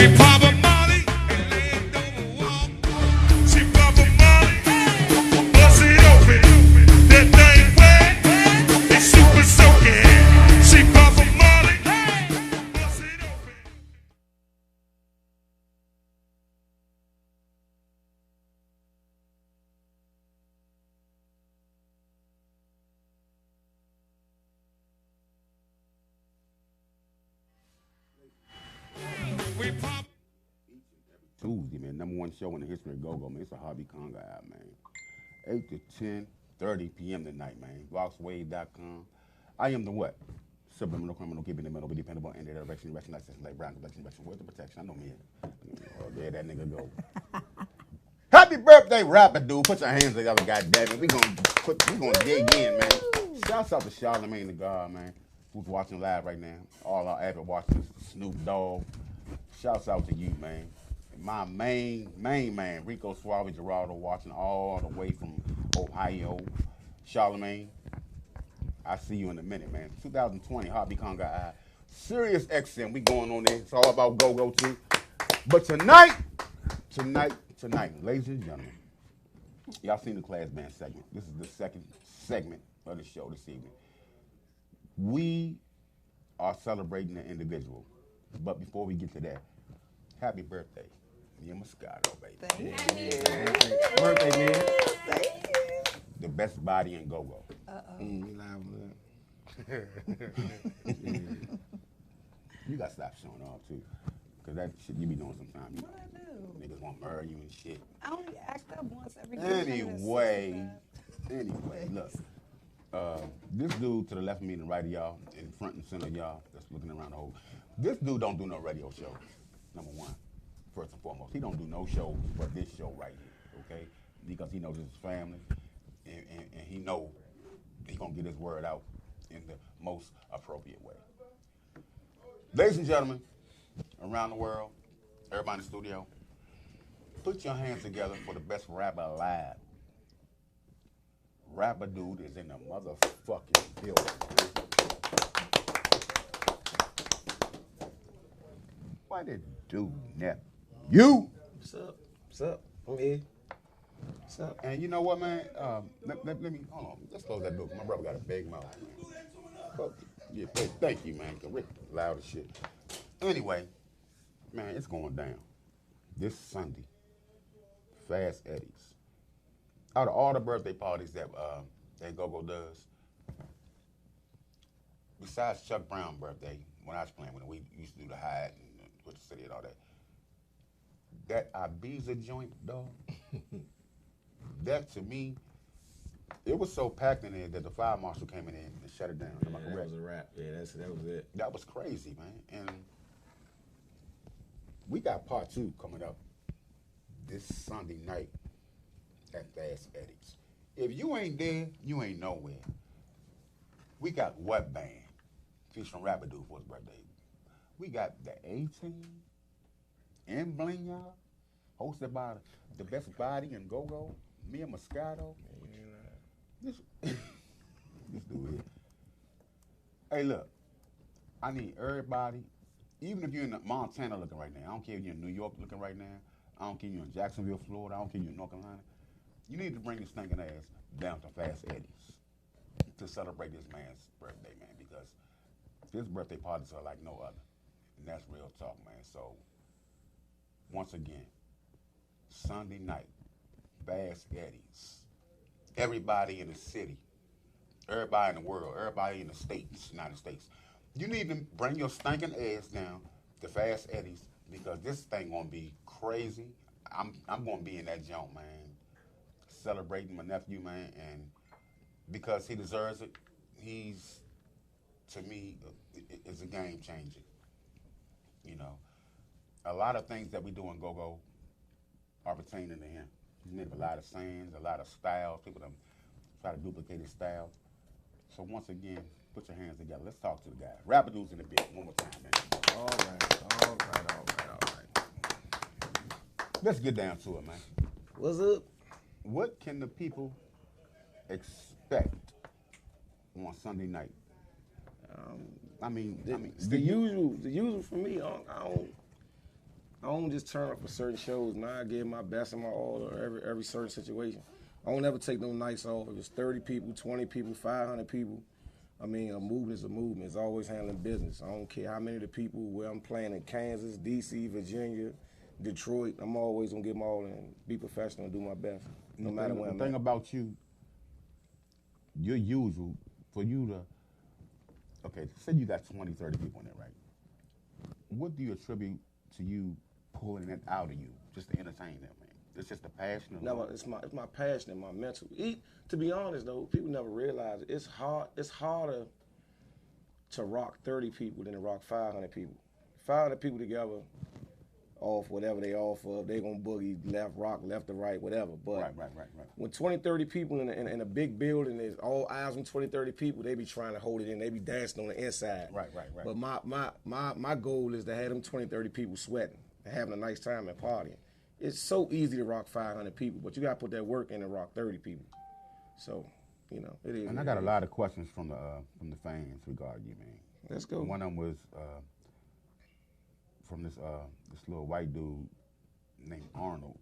We pop a Molly and land on the wall. She pop a Molly, bust it open. That thing wet, it's super soaking. She pop a Molly, bust it open. We pop. Tuesday, man. #1 show in the history of Go-Go, man. It's a Hobby Congo out, man. 8 to 10:30 p.m. tonight, man. Voxwave.com. I am the what? Subliminal criminal, keeping the middle, be dependable, in the direction, license, like brown, complexion, where's the protection? I know me. Oh, there that nigga go. Happy birthday, rapper dude. Put your hands together, goddammit. We gonna dig in, man. Shouts out to Charlamagne the God, man, who's watching live right now. All our avid watchers, Snoop Dogg. Shouts out to you, man. And my main man, Rico Suave Gerardo, watching all the way from Ohio. Charlamagne, I see you in a minute, man. 2020, Hobby Conga I. Sirius XM, we going on there. It's all about go-go too. But tonight, ladies and gentlemen, y'all seen the class band segment. This is the second segment of the show this evening. We are celebrating the individual. But before we get to that, happy birthday, Mia Moscato, baby. Thank you. Birthday, man. Thank you. The best body in go-go. You live You gotta stop showing off too, cause that shit you be doing sometimes. You know, What I do? niggas want to murder you and shit. I only act up once every day. Anyway, look. This dude to the left of me and the right of y'all, in front and center of y'all, that's looking around the whole. This dude don't do no radio shows. #1, first and foremost, he don't do no shows but this show right here, okay? Because he knows his family, and he know he gonna get his word out in the most appropriate way. Ladies and gentlemen, around the world, everybody in the studio, put your hands together for the best rapper alive. Rapper dude is in the motherfucking building. What did do, Nep? You! What's up? What's up? I'm here. What's up? And you know what, man? Let me, hold on. Let's close that door. My brother got a big mouth, man. But, yeah, thank you, man. Cause Rick loud as shit. Anyway, man, it's going down. This Sunday, Fast Eddie's. Out of all the birthday parties that Go-Go does, besides Chuck Brown's birthday, when I was playing with him, we used to do the Hyatt and with the city and all that. That Ibiza joint, dog, that to me, it was so packed in there that the fire marshal came in and shut it down. Am I That correct? was a wrap. Yeah, that was it. That was crazy, man. And we got part 2 coming up this Sunday night at Fast Eddie's. If you ain't there, you ain't nowhere. We got What Band featuring Rapper Dude for his birthday. We got the A-Team and Bling y'all, hosted by the best body in Go-Go, Mia Moscato. This dude here. Hey, look, I need everybody, even if you're in Montana looking right now, I don't care if you're in New York looking right now, I don't care if you're in Jacksonville, Florida, I don't care if you're in North Carolina, you need to bring your stinking ass down to Fast Eddie's to celebrate this man's birthday, man, because his birthday parties are like no other. And that's real talk, man. So, once again, Sunday night, Fast Eddie's. Everybody in the city, everybody in the world, everybody in the States, United States. You need to bring your stinking ass down to Fast Eddie's because this thing gonna be crazy. I'm gonna be in that joint, man, celebrating my nephew, man, and because he deserves it, he's, to me, is a game changer. You know, a lot of things that we do in Go-Go are pertaining to him. He's made a lot of sayings, a lot of styles. People that try to duplicate his styles. So once again, put your hands together. Let's talk to the guy. Rapper Dude's in the building. One more time, man. All right. Let's get down to it, man. What's up? What can the people expect on Sunday night? The do you- usual for me. I don't. I don't just turn up for certain shows, man. I give my best and my all to every certain situation. I don't ever take no nights off. If it's 30 people, 20 people, 500 people, I mean, a movement is a movement. It's always handling business. I don't care how many of the people, where I'm playing in Kansas, D.C., Virginia, Detroit, I'm always going to give them all and be professional and do my best, no matter where I'm at. The thing about you, your usual, for you to, okay, say you got 20, 30 people in there, right? What do you attribute to you pulling it out of you just to entertain them, man? It's just a passion? No, it's my passion and my mental. To be honest, though, people never realize it. It's harder to rock 30 people than to rock 500 people. 500 people together, off whatever they off of, they gonna boogie left, rock left to right, whatever. But right. when 20, 30 people in a big building, there's all eyes on 20, 30 people, they be trying to hold it in. They be dancing on the inside. Right. But my goal is to have them 20, 30 people sweating and having a nice time and partying. It's so easy to rock 500 people, but you gotta put that work in to rock 30 people. So, you know, it is. And I got a lot of questions from the fans regarding you, man. Let's go. One of them was from this little white dude named Arnold,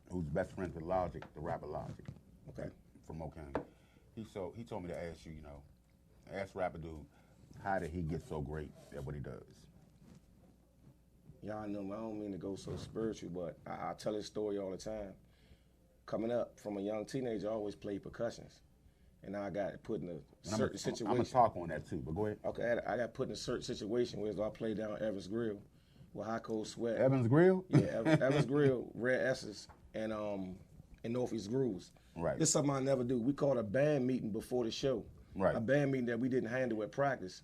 who's best friends with Logic, the rapper Logic. Okay. From Oak County. He told me to ask you, ask rapper dude, how did he get so great at what he does? Y'all know, I don't mean to go so spiritual, but I tell this story all the time. Coming up from a young teenager, I always played percussions. And now I got put in a certain situation. I'm going to talk on that too, but go ahead. Okay, I got put in a certain situation where I played down Evans Grill with High Cold Sweat. Evans Grill? Yeah, Evans Grill, Red S's, and Northeast Grooves. Right. This is something I never do. We called a band meeting before the show. Right. A band meeting that we didn't handle at practice.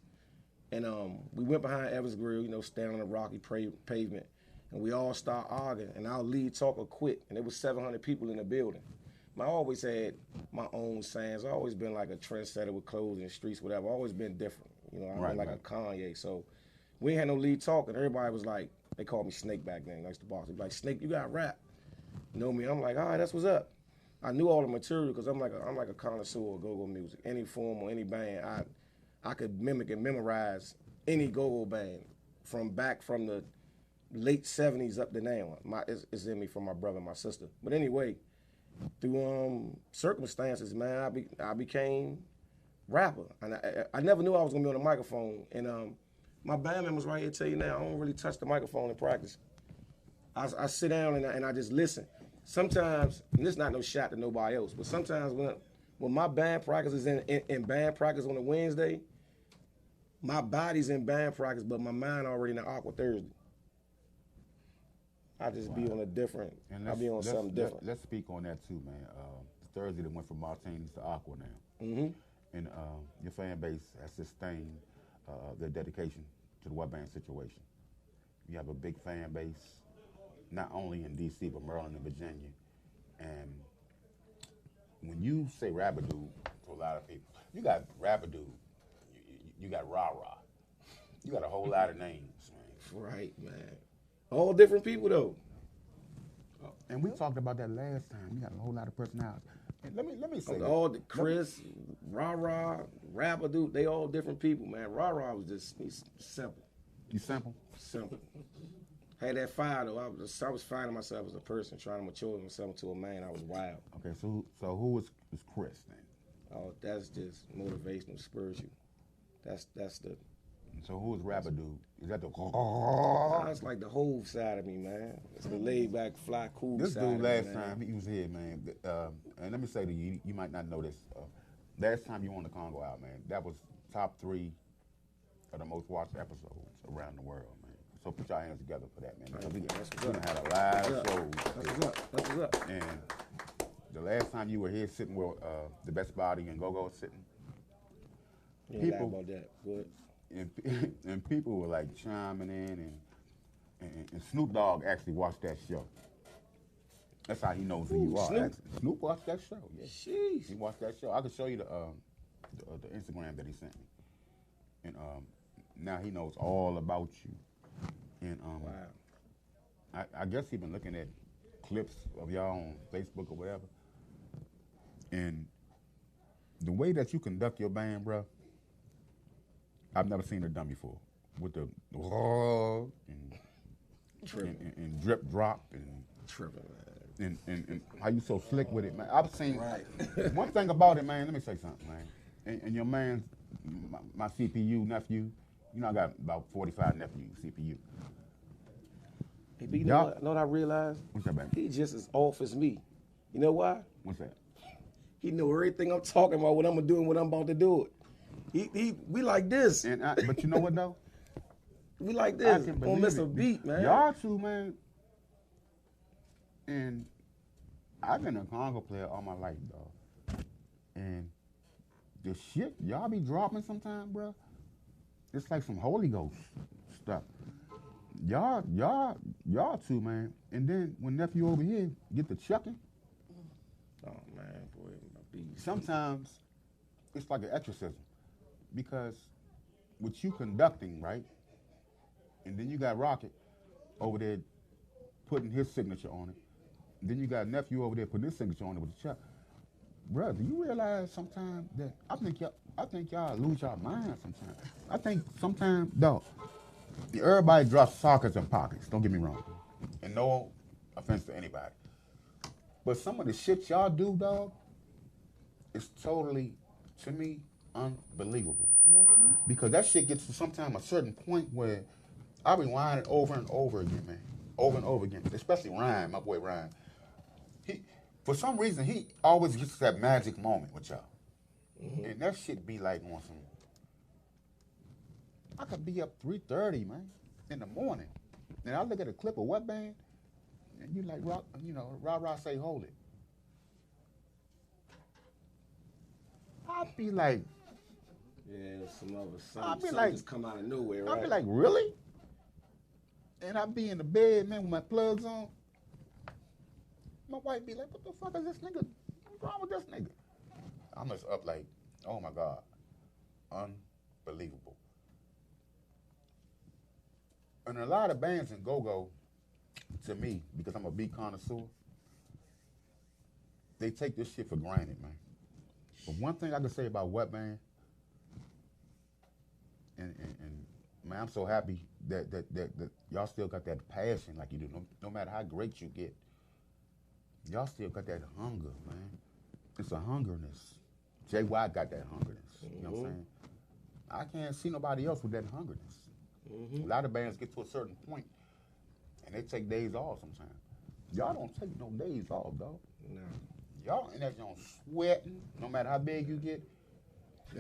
And we went behind Evans Grill, standing on the rocky pavement, and we all start arguing, and our lead talker quit, and there was 700 people in the building. I always had my own sayings. I've always been like a trendsetter with clothes in the streets, whatever. I've always been different. I've been like a Kanye. So we ain't had no lead talking. Everybody was like, they called me Snake back then. I used to box. They'd be like, Snake, you got rap. You know me? I'm like, all right, that's what's up. I knew all the material because I'm like a connoisseur of go-go music. Any form or any band, I could mimic and memorize any go-go band from the late 70s up to now. It's in me from my brother and my sister. But anyway, through circumstances, man, I became rapper. And I never knew I was gonna be on the microphone. And my band members right here tell you now, I don't really touch the microphone in practice. I sit down and I just listen. Sometimes, and this is not no shot to nobody else, but sometimes when my band practice is in band practice on a Wednesday, my body's in band practice, but my mind already in the Aqua Thursday. I just be on a different, I be on something different. Let's speak on that too, man. Thursday that went from Martinis to Aqua now. Mm-hmm. And your fan base has sustained their dedication to the What Band situation. You have a big fan base, not only in D.C., but Maryland and Virginia. And when you say Rabidoo to a lot of people, you got Rabidoo, you got Rah-Rah. You got a whole lot of names, man. Right, man. All different people, though. And we talked about that last time. You got a whole lot of personalities. And let me say Chris, Rah-Rah, Rabidoo, they all different people, man. Rah-Rah was he's simple. You simple? Simple. Had that fire, though. I was finding myself as a person, trying to mature myself into a man. I was wild. Okay, so who was Chris then? Oh, that's just motivational, spiritual. That's the. So who was Rabidoo? Is that the? Nah, it's like the whole side of me, man. It's the laid back, fly, cool this side. This dude last of me, time he was here, man. And let me say to you, you might not know this. Last time you won the Congo out, man, that was top 3 of the most watched episodes around the world, man. So put your hands together for that, man. We done had a lot of shows. That's what's up. And the last time you were here sitting where the best body and go-go was sitting, people about that. Good. And people were like chiming in, and Snoop Dogg actually watched that show. That's how he knows who you are. Snoop watched that show. Yeah. Jeez. He watched that show. I could show you the Instagram that he sent me, and now he knows all about you. And wow. I guess he's been looking at clips of y'all on Facebook or whatever, and the way that you conduct your band, bro. I've never seen it done before. With the and and drip drop and how you so slick with it, man. I've seen one thing about it, man. Let me say something, man. And your man, my CPU nephew, you know I got about 45 nephews CPU. Hey, but you know what I realized? What's that, baby? He just as off as me. You know why? What's that? He know everything I'm talking about, what I'm gonna do and what I'm about to do it. We like this. But you know what though? We like this. Don't miss a beat, man. Y'all two, man. And I've been a Congo player all my life, dog. And the shit y'all be dropping sometimes, bro, it's like some Holy Ghost stuff. Y'all two, man. And then when nephew over here get the chucking, oh man, boy, my beat. Sometimes it's like an exorcism because with you conducting, right? And then you got Rocket over there putting his signature on it. And then you got nephew over there putting his signature on it with the chuck. Bruh, do you realize sometimes that I think y'all lose your mind sometimes. I think sometimes, dog, everybody drops sockets and pockets, don't get me wrong. And no offense to anybody. But some of the shit y'all do, dog, is totally, to me, unbelievable. Because that shit gets to sometimes a certain point where I rewind it over and over again, man. Over and over again. Especially Ryan, my boy Ryan. For some reason, he always gets that magic moment with y'all. And that shit be like on some, I could be up 3:30, man, in the morning. And I look at a clip of what band, and you like, rah, say, hold it. I'd be like, yeah, something just come out of nowhere, right? I'd be like, really? And I'd be in the bed, man, with my plugs on. My wife be like, what the fuck is this nigga? What's wrong with this nigga? I'm just up like, oh my God. Unbelievable. And a lot of bands in go-go, to me, because I'm a beat connoisseur, they take this shit for granted, man. But one thing I can say about Wet Band, and man, I'm so happy that y'all still got that passion like you do. No matter how great you get, y'all still got that hunger, man. It's a hungerness. J.Y. got that hungerness. You know what I'm saying? I can't see nobody else with that hungerness. A lot of bands get to a certain point, and they take days off sometimes. Y'all don't take no days off, dog. No. Y'all in that joint sweating, no matter how big you get.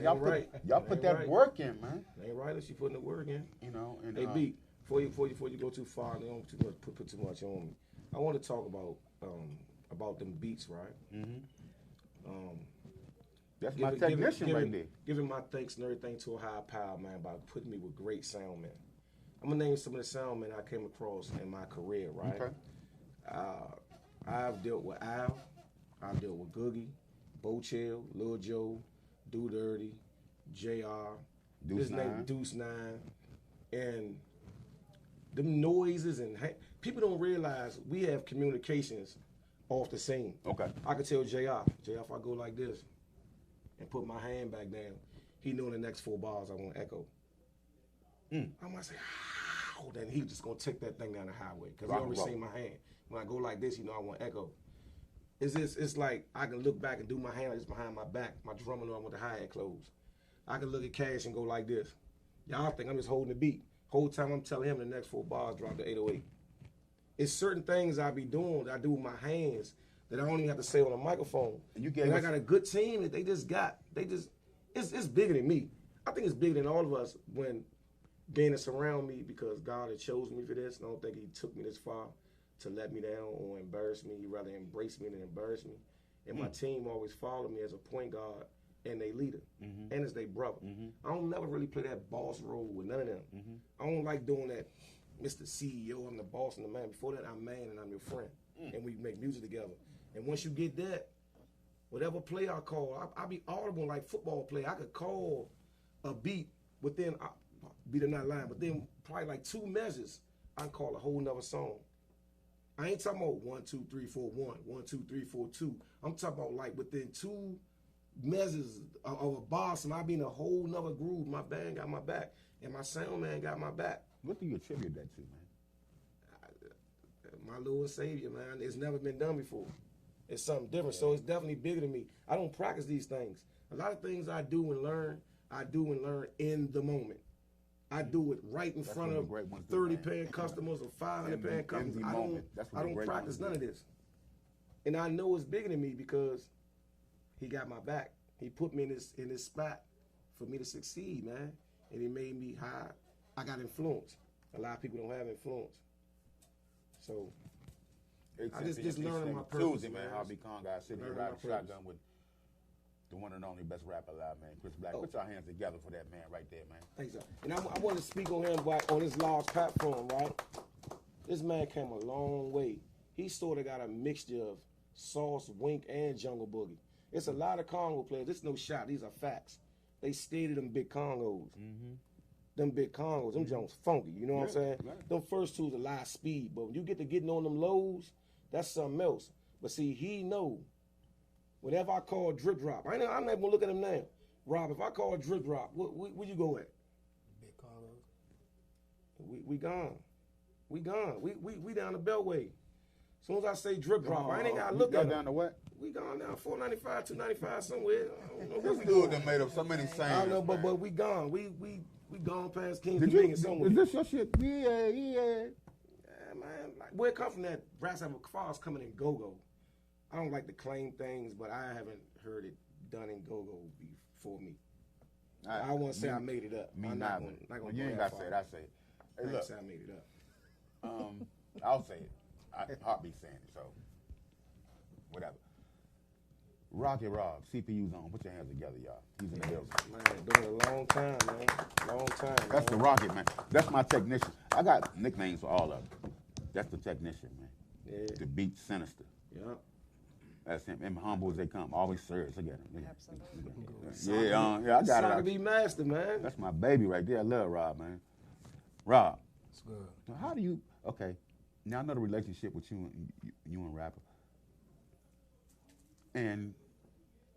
Y'all put that work in, man. Ain't right unless you putting the work in. You know, and hey, B, before you go too far, they don't put too much on me. I want to talk about them beats, right? That's my technician right there. Giving my thanks and everything to a higher power, man, by putting me with great sound men. I'm gonna name some of the sound men I came across in my career, right? Okay. I've dealt with Al, I've dealt with Googie, Bo Chill, Lil Joe, Do Dirty, JR, his name Deuce 9, and them noises and people don't realize we have communications off the scene. Okay. I could tell JR, if I go like this and put my hand back down, he knew in the next 4 bars I want to echo. I might say, ow, then he just gonna take that thing down the highway because he already seen my hand. When I go like this, I want echo. It's like I can look back and do my hand like this behind my back. My drummer know I want the hi-hat closed. I can look at Cash and go like this. Y'all think I'm just holding the beat. Whole time I'm telling him the next 4 bars drop to 808. It's certain things I be doing that I do with my hands that I don't even have to say on a microphone. And I got a good team that it's bigger than me. I think it's bigger than all of us when being around me because God had chosen me for this. And I don't think he took me this far to let me down or embarrass me. He rather embrace me than embarrass me. And my team always followed me as a point guard and they leader and as they brother. I don't never really play that boss role with none of them. I don't like doing that Mr. CEO, I'm the boss and the man. Before that, I'm man and I'm your friend. And we make music together. And once you get that, whatever play I call, I be audible like football play. I could call a beat within, beat or not line, but then probably like 2 measures, I can call a whole nother song. I ain't talking about 1, 2, 3, 4, 1, 1, 2, 3, 4, 2. I'm talking about like within 2 measures of a boss, and I be in a whole nother groove. My band got my back, and my sound man got my back. What do you attribute that to, man? my Lord and Savior, man. It's never been done before. It's something different. So it's definitely bigger than me. I don't practice these things. A lot of things I do and learn in the moment. I do it right in front of 30 paying customers or 500 paying customers. I don't practice none of this. And I know it's bigger than me because he got my back. He put me in this spot for me to succeed, man. And he made me high. I got influence. A lot of people don't have influence. So I just learning my purpose, Tuesday, man. Harvey Congo sitting here riding shotgun with the one and only best rapper alive, man, Chris Black. Put your hands together for that man right there, man. Thanks, sir. And I want to speak on him on this large platform, right? This man came a long way. He sort of got a mixture of Sauce, Wink, and Jungle Boogie. It's a lot of Congo players. This is no shot. These are facts. They stayed them big Congos. Mm-hmm. Them big Congos, them Jones funky. You know what I'm saying? Right. Them first two's a lot of speed, but when you get to getting on them lows, that's something else. But see, he know. Whenever I call drip drop, I'm not gonna look at him now. Rob, if I call drip drop, where you go at? Big Congos. We gone. We gone. We down the Beltway. As soon as I say drip drop, I ain't gotta look at him. Down to what? We gone down 495, 295 somewhere. I don't know this dude that made up so many sayings. I don't know, but we gone. We gone past King's Dominion somewhere. Is this your shit? Yeah. Yeah, man. Like, where it come from that brass have a falls coming in go-go. I don't like to claim things, but I haven't heard it done in go-go before me. I want to say I made it up. I'm not gonna you ain't got to say it. I say it. Hey, look. I made it up. I'll say it. Heartbeat saying it, so whatever. Rocky Rob, CPU's on. Put your hands together, y'all. He's in the building. Man, been a long time, man. Long time. That's the Rocket, man. That's my technician. I got nicknames for all of them. That's the technician, man. Yeah. The beat sinister. Yeah. That's him. And humble as they come. Always serious. Look at him. Yeah. Absolutely. Yeah, I got it. To be master, man. That's my baby right there. I love Rob, man. Rob. It's good. Now how do you? Okay. Now I know the relationship with you and rapper. And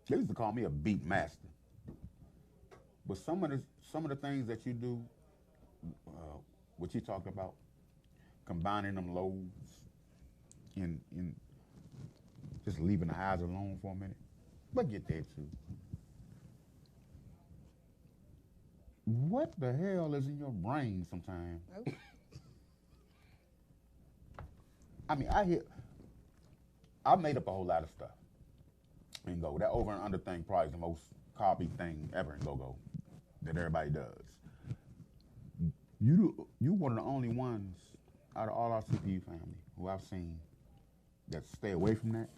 they used to call me a beat master. But some of the things that you do, what you talked about, combining them lows and just leaving the highs alone for a minute. But get there too. What the hell is in your brain sometimes? Oh. I mean, I made up a whole lot of stuff in Go. That over and under thing probably is the most copied thing ever in Go that everybody does. You one of the only ones out of all our CPU family who I've seen that stay away from that.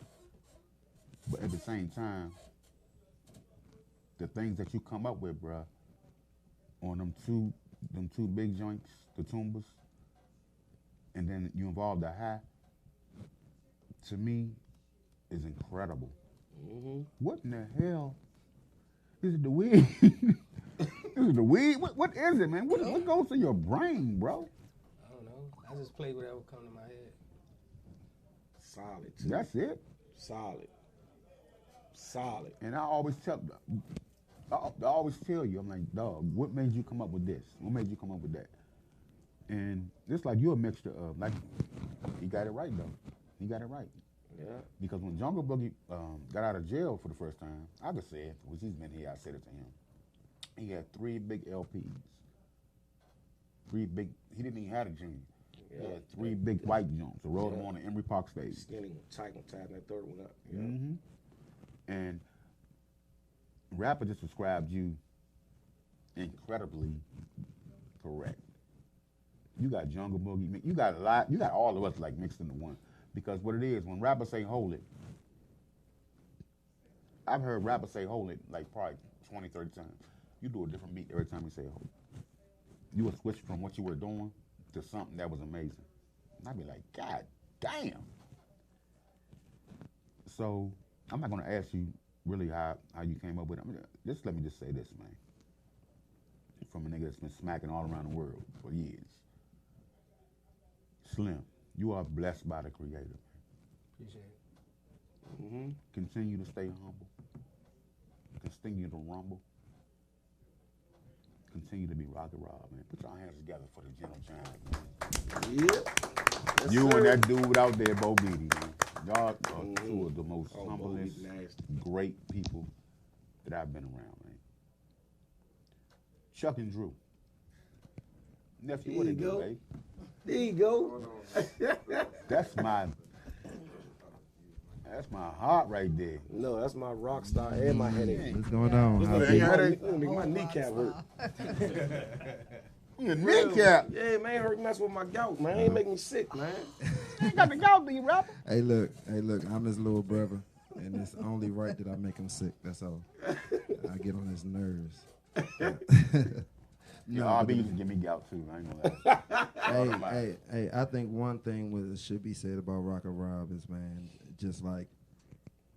But at the same time, the things that you come up with, bruh, on them two big joints, the Toombas, and then you involve the high, to me, is incredible. Mm-hmm. What in the hell? Is it the weed? Is it the weed? What is it, man? What goes to your brain, bro? I don't know. I just play whatever comes to my head. Solid. That's it? Solid. And I always tell you, I'm like, dog, what made you come up with this? What made you come up with that? And it's like you're a mixture of, like, he got it right, though. He got it right. Yeah. Because when Jungle Boogie got out of jail for the first time, I could say it, which he's been here, I said it to him. He had 3 big LPs. He didn't even have a junior. Yeah. He had 3 big white joints. So rolled them on the Emory Park stage. Skinny, tight one, tied that third one up. Yeah. Mm-hmm. And rapper just described you incredibly correct. You got Jungle Boogie, you got a lot, you got all of us like mixed into one. Because what it is, when rappers say hold it, I've heard rappers say hold it like probably 20, 30 times. You do a different beat every time you say hold it. You will switch from what you were doing to something that was amazing. And I'd be like, God damn. So I'm not gonna ask you really how you came up with it. I mean, let me just say this, man. From a nigga that's been smacking all around the world for years. Slim, you are blessed by the Creator. Appreciate it. Mm-hmm. Continue to stay humble. Continue to rumble. continue to be Rocket Rob, man. Put your hands together for the Gentle Giant, man. Yep. Yes, You sir. and that dude out there, Bo Beatty, man. Y'all are two of the most Oh, Bo humblest, Beatty nasty. great people that I've been around, man. Chuck and Drew. Nephew, what There it you do, go. babe? There you go. That's my heart right there. No, that's my rock star and my headache. What's going on? What's How going be? on? It's gonna make my kneecap hurt. Your kneecap. Yeah, man, hurt mess with my gout, man. Ain't make me sick, man. You got the gout, do you, rapper? Hey, look, I'm his little brother, and it's only right that I make him sick. That's all. I get on his nerves. No, but RB used to give me gout too. I ain't gonna lie. hey, I think one thing should be said about Rocket Rob is, man, just like,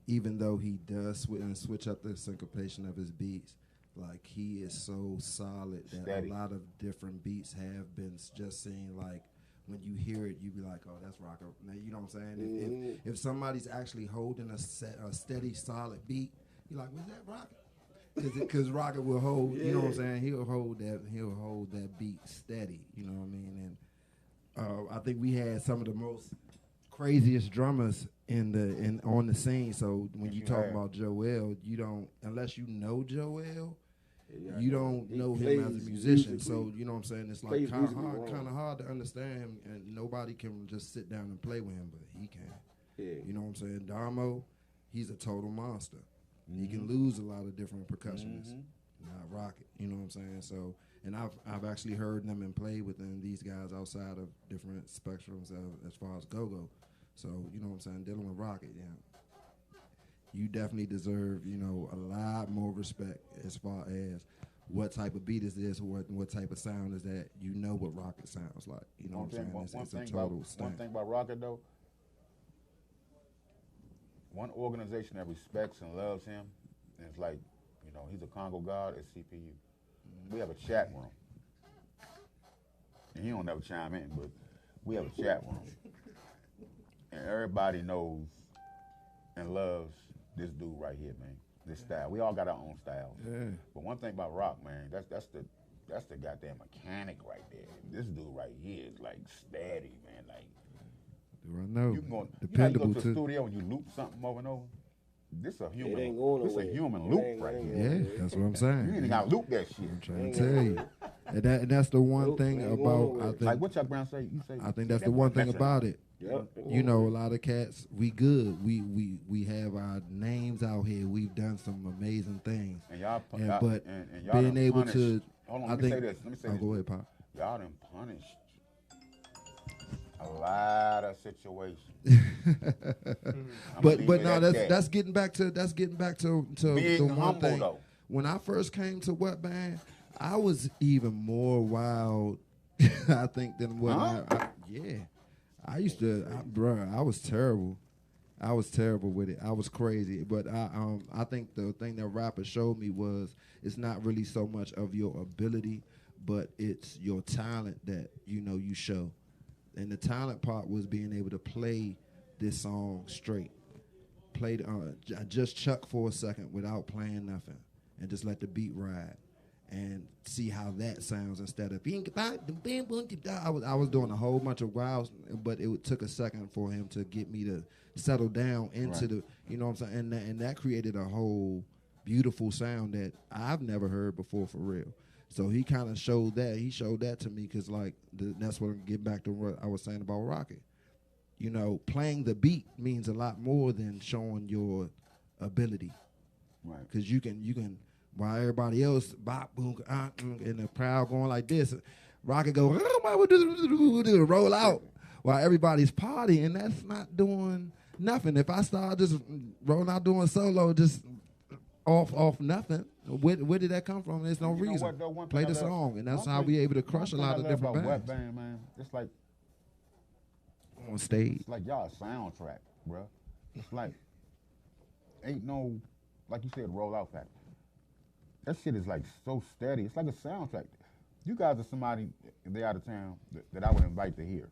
even though he does switch up the syncopation of his beats, like, he is so solid that Steady. a lot of different beats have been just seen, like, when you hear it, you be like, oh, that's Rocket. Now, you know what I'm saying? If somebody's actually holding a steady, solid beat, you're like, was that Rocket? Because Rocket will hold, you know what I'm saying? He'll hold that beat steady, you know what I mean? And I think we had some of the most craziest drummers on the scene. So when you talk about Joel, you don't, unless you know Joel, you don't know him as a musician. So you know what I'm saying? It's like kind of hard to understand him, and nobody can just sit down and play with him, but he can. Yeah. You know what I'm saying? Damo, he's a total monster. He can lose a lot of different percussionists, not Rocket. You know what I'm saying? So, and I've actually heard them and played with these guys outside of different spectrums as far as go-go. So, you know what I'm saying? Dealing with Rocket, you definitely deserve, a lot more respect as far as what type of beat is this, what type of sound is that. You know what Rocket sounds like. You know what I'm saying? It's a total One stamp. thing about Rocket though, one organization that respects and loves him, and it's like, he's a Congo god, is CPU. We have a chat room. And he don't never chime in, but we have a chat room. And everybody knows and loves this dude right here, man. This style. We all got our own styles. Yeah. But one thing about Rock, man, that's the goddamn mechanic right there. This dude right here is like steady, man. Like, Do I know? you can go, Dependable you go to the too. studio and you loop something over and over. This a human. ain't going This a nowhere. human It loop ain't right going here. Yeah, that's what I'm saying. You ain't got to loop that shit. I'm trying to tell you. And that's the one Nope, thing ain't going about, nowhere. I think, Like what Chuck Brown say? You say. I think that's that the one boy thing messing about up. it. Yep. You know, a lot of cats, we good. We have our names out here. We've done some amazing things. And y'all, And, y'all but and y'all being done able punished- to, Hold on, I let me think, say this. Let me say oh, this. go ahead, Pop. Y'all done punished a lot of situations. But no, that's getting back to Being the one humble, thing. though. When I first came to Wet Band, I was even more wild, I think, than what I used to, I was terrible. I was terrible with it. I was crazy. But I think the thing that rappers showed me was it's not really so much of your ability, but it's your talent that you show. And the talent part was being able to play this song straight. Played just chuck for a second without playing nothing, and just let the beat ride, and see how that sounds instead of I was doing a whole bunch of wows, but it took a second for him to get me to settle down into the, you know what I'm saying, and that created a whole beautiful sound that I've never heard before for real. So he kind of showed that. He showed that to me because, like, that's what I'm getting back to what I was saying about Rocket. Playing the beat means a lot more than showing your ability. Right. Because you can, while everybody else, bop, boom, and the crowd going like this, Rocket go, roll out while everybody's partying. That's not doing nothing. If I start just rolling out doing solo, just off nothing, where did that come from? There's no You know reason. what, though? One Play thing the I love- song, and that's one how thing- we able to crush a one lot thing of I love different about Wet bands Band, man. on stage. It's like y'all a soundtrack, bruh. It's like, ain't no, like you said, roll out factor. That shit is like so steady. It's like a soundtrack. You guys are somebody, if they're out of town, that I would invite to hear.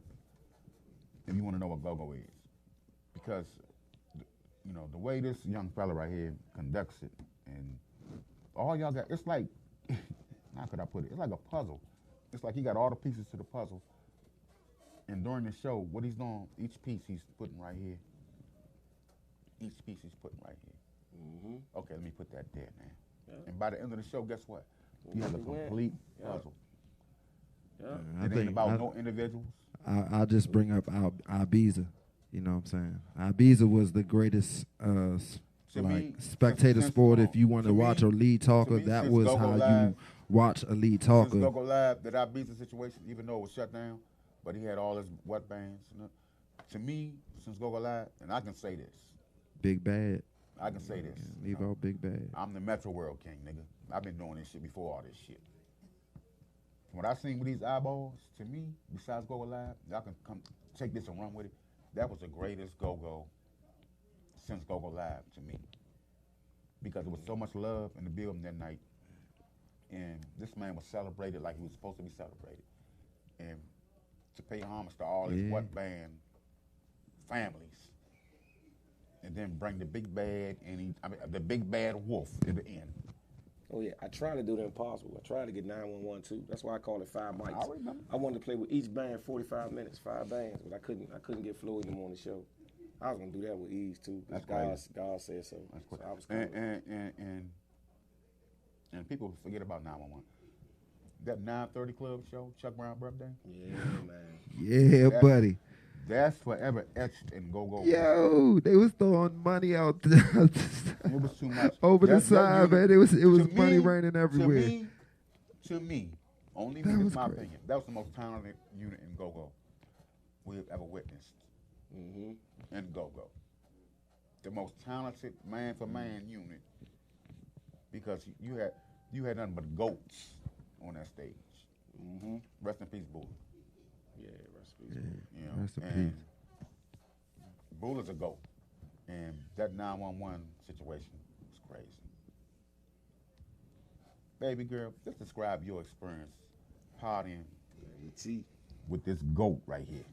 If you want to know what go-go is. Because, the way this young fella right here conducts it, and all y'all got, it's like, I how could I put it? It's like a puzzle. It's like he got all the pieces to the puzzle. And during the show, what he's doing, each piece he's putting right here. Each piece he's putting right here. Okay, let me put that there, man. Yeah. And by the end of the show, guess what? You have a complete puzzle. Yeah. It ain't about no individuals. I'll just bring up Ibiza. You know what I'm saying? Ibiza was the greatest spectator sport. If you want to watch a lead talker, that was how you watch a lead talker. Since Go-Go Live, that Ibiza situation, even though it was shut down, but he had all his wet bands. To me, since Go-Go Live, and I can say this. Big Bad. I can say this. Leave out Big Bad. I'm the Metro World King, nigga. I've been doing this shit before all this shit. What I seen with these eyeballs, to me, besides Go-Go Live, y'all can come take this and run with it. That was the greatest go-go since Go-Go Live to me. Because there was so much love in the building that night. And this man was celebrated like he was supposed to be celebrated. And to pay homage to all his wet band families. And then bring the big bad and the big bad wolf at the end. Oh yeah, I tried to do the impossible. I tried to get 911 too. That's why I call it 5 mics. I remember. I wanted to play with each band 45 minutes, 5 bands, but I couldn't get Floyd them on the show. I was gonna do that with Ease too. That's God said so. That's so I was and people forget about 911. That 9:30 Club show, Chuck Brown birthday. Yeah, man. Yeah, buddy. That's forever etched in Go-Go. Yo, they was throwing money out there. It was too much. Over the side, man. It was money raining everywhere. To me, only me, is my opinion. That was the most talented unit in Go-Go we have ever witnessed. In Go-Go. The most talented man-for-man unit. Because you had nothing but goats on that stage. Rest in peace, Bull. Yeah, rest in peace. You know, rest in peace. Bull is a goat. And that 911 situation was crazy. Baby girl, just describe your experience partying with this goat right here.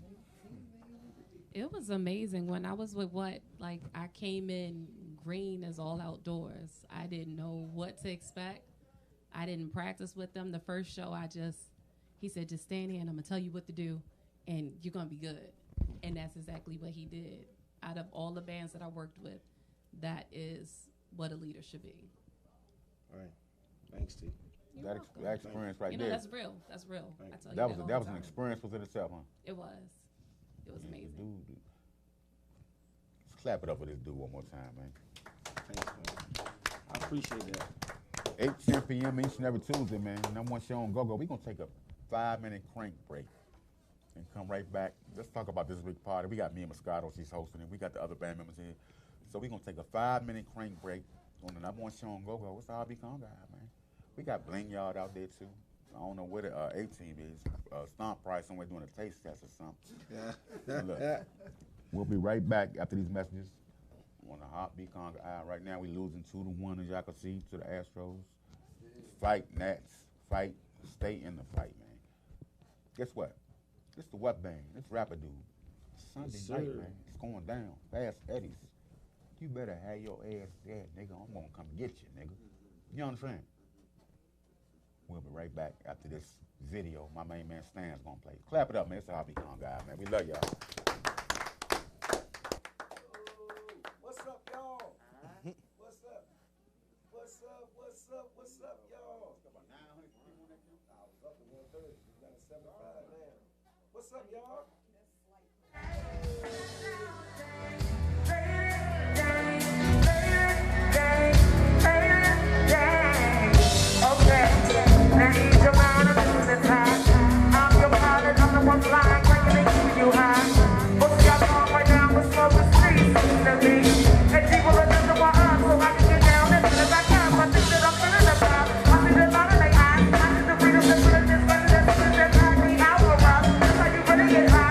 It was amazing. When I was with I came in green as all outdoors. I didn't know what to expect. I didn't practice with them. The first show, he said, just stand here and I'm going to tell you what to do and you're going to be good. And that's exactly what he did. Out of all the bands that I worked with, that is what a leader should be. All right. Thanks, T. That experience right there. That's real. That's real. I tell you that was an experience within itself, huh? It was. It was amazing. Dude. Let's clap it up for this dude one more time, man. Thanks, man. I appreciate that. 8-10 p.m. each and every Tuesday, man. Number one show on Go-Go. We're going to take a 5-minute crank break and come right back. Let's talk about this week's party. We got me and Moscato, she's hosting it. We got the other band members here. So we're going to take a 5-minute crank break on the number one show on Go-Go. What's the RB Congo, man? We got Bling Yard out there, too. I don't know where the A-Team is. Stomp Price somewhere doing a taste test or something. Yeah. Look, we'll be right back after these messages on the Hot Beat Conga Eye. Right now, we're losing 2-1, as y'all can see, to the Astros. Fight, Nats. Fight. Stay in the fight, man. Guess what? This the what band. This rapper dude. Sunday night, man. It's going down. Fast Eddie's. You better have your ass there, nigga. I'm going to come get you, nigga. You understand? We'll be right back after this video. My main man Stan's gonna play. Clap it up, man. It's the Hobby Con guy, man. We love y'all. What's up, y'all? What's up? What's up? What's up? What's up, y'all? I was up to 130. We got a 75 now. What's up, y'all? Get high.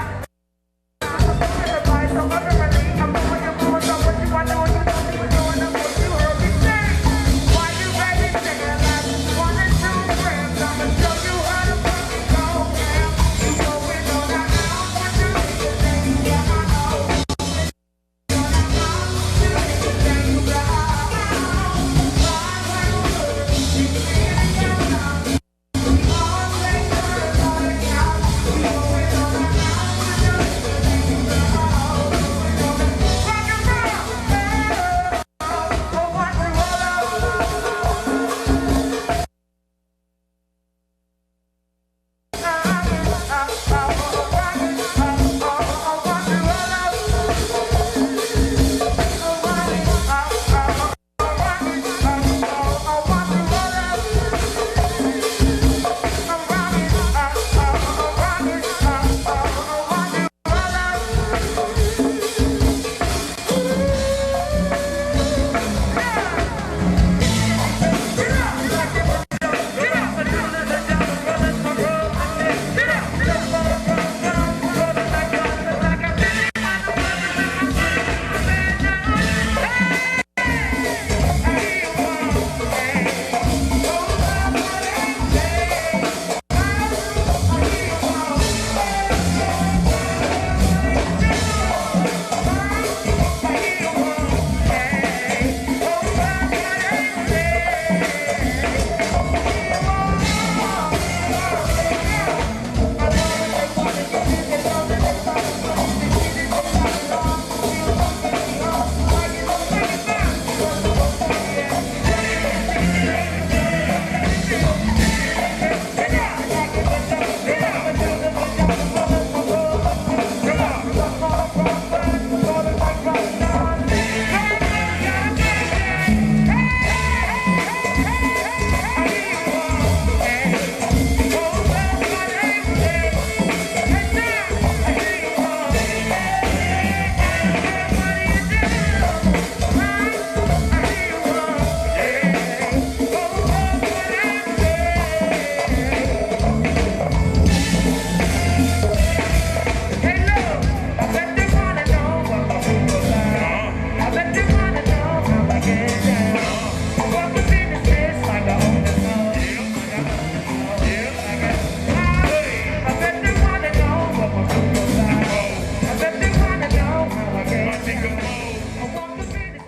nigga mode. I want the business.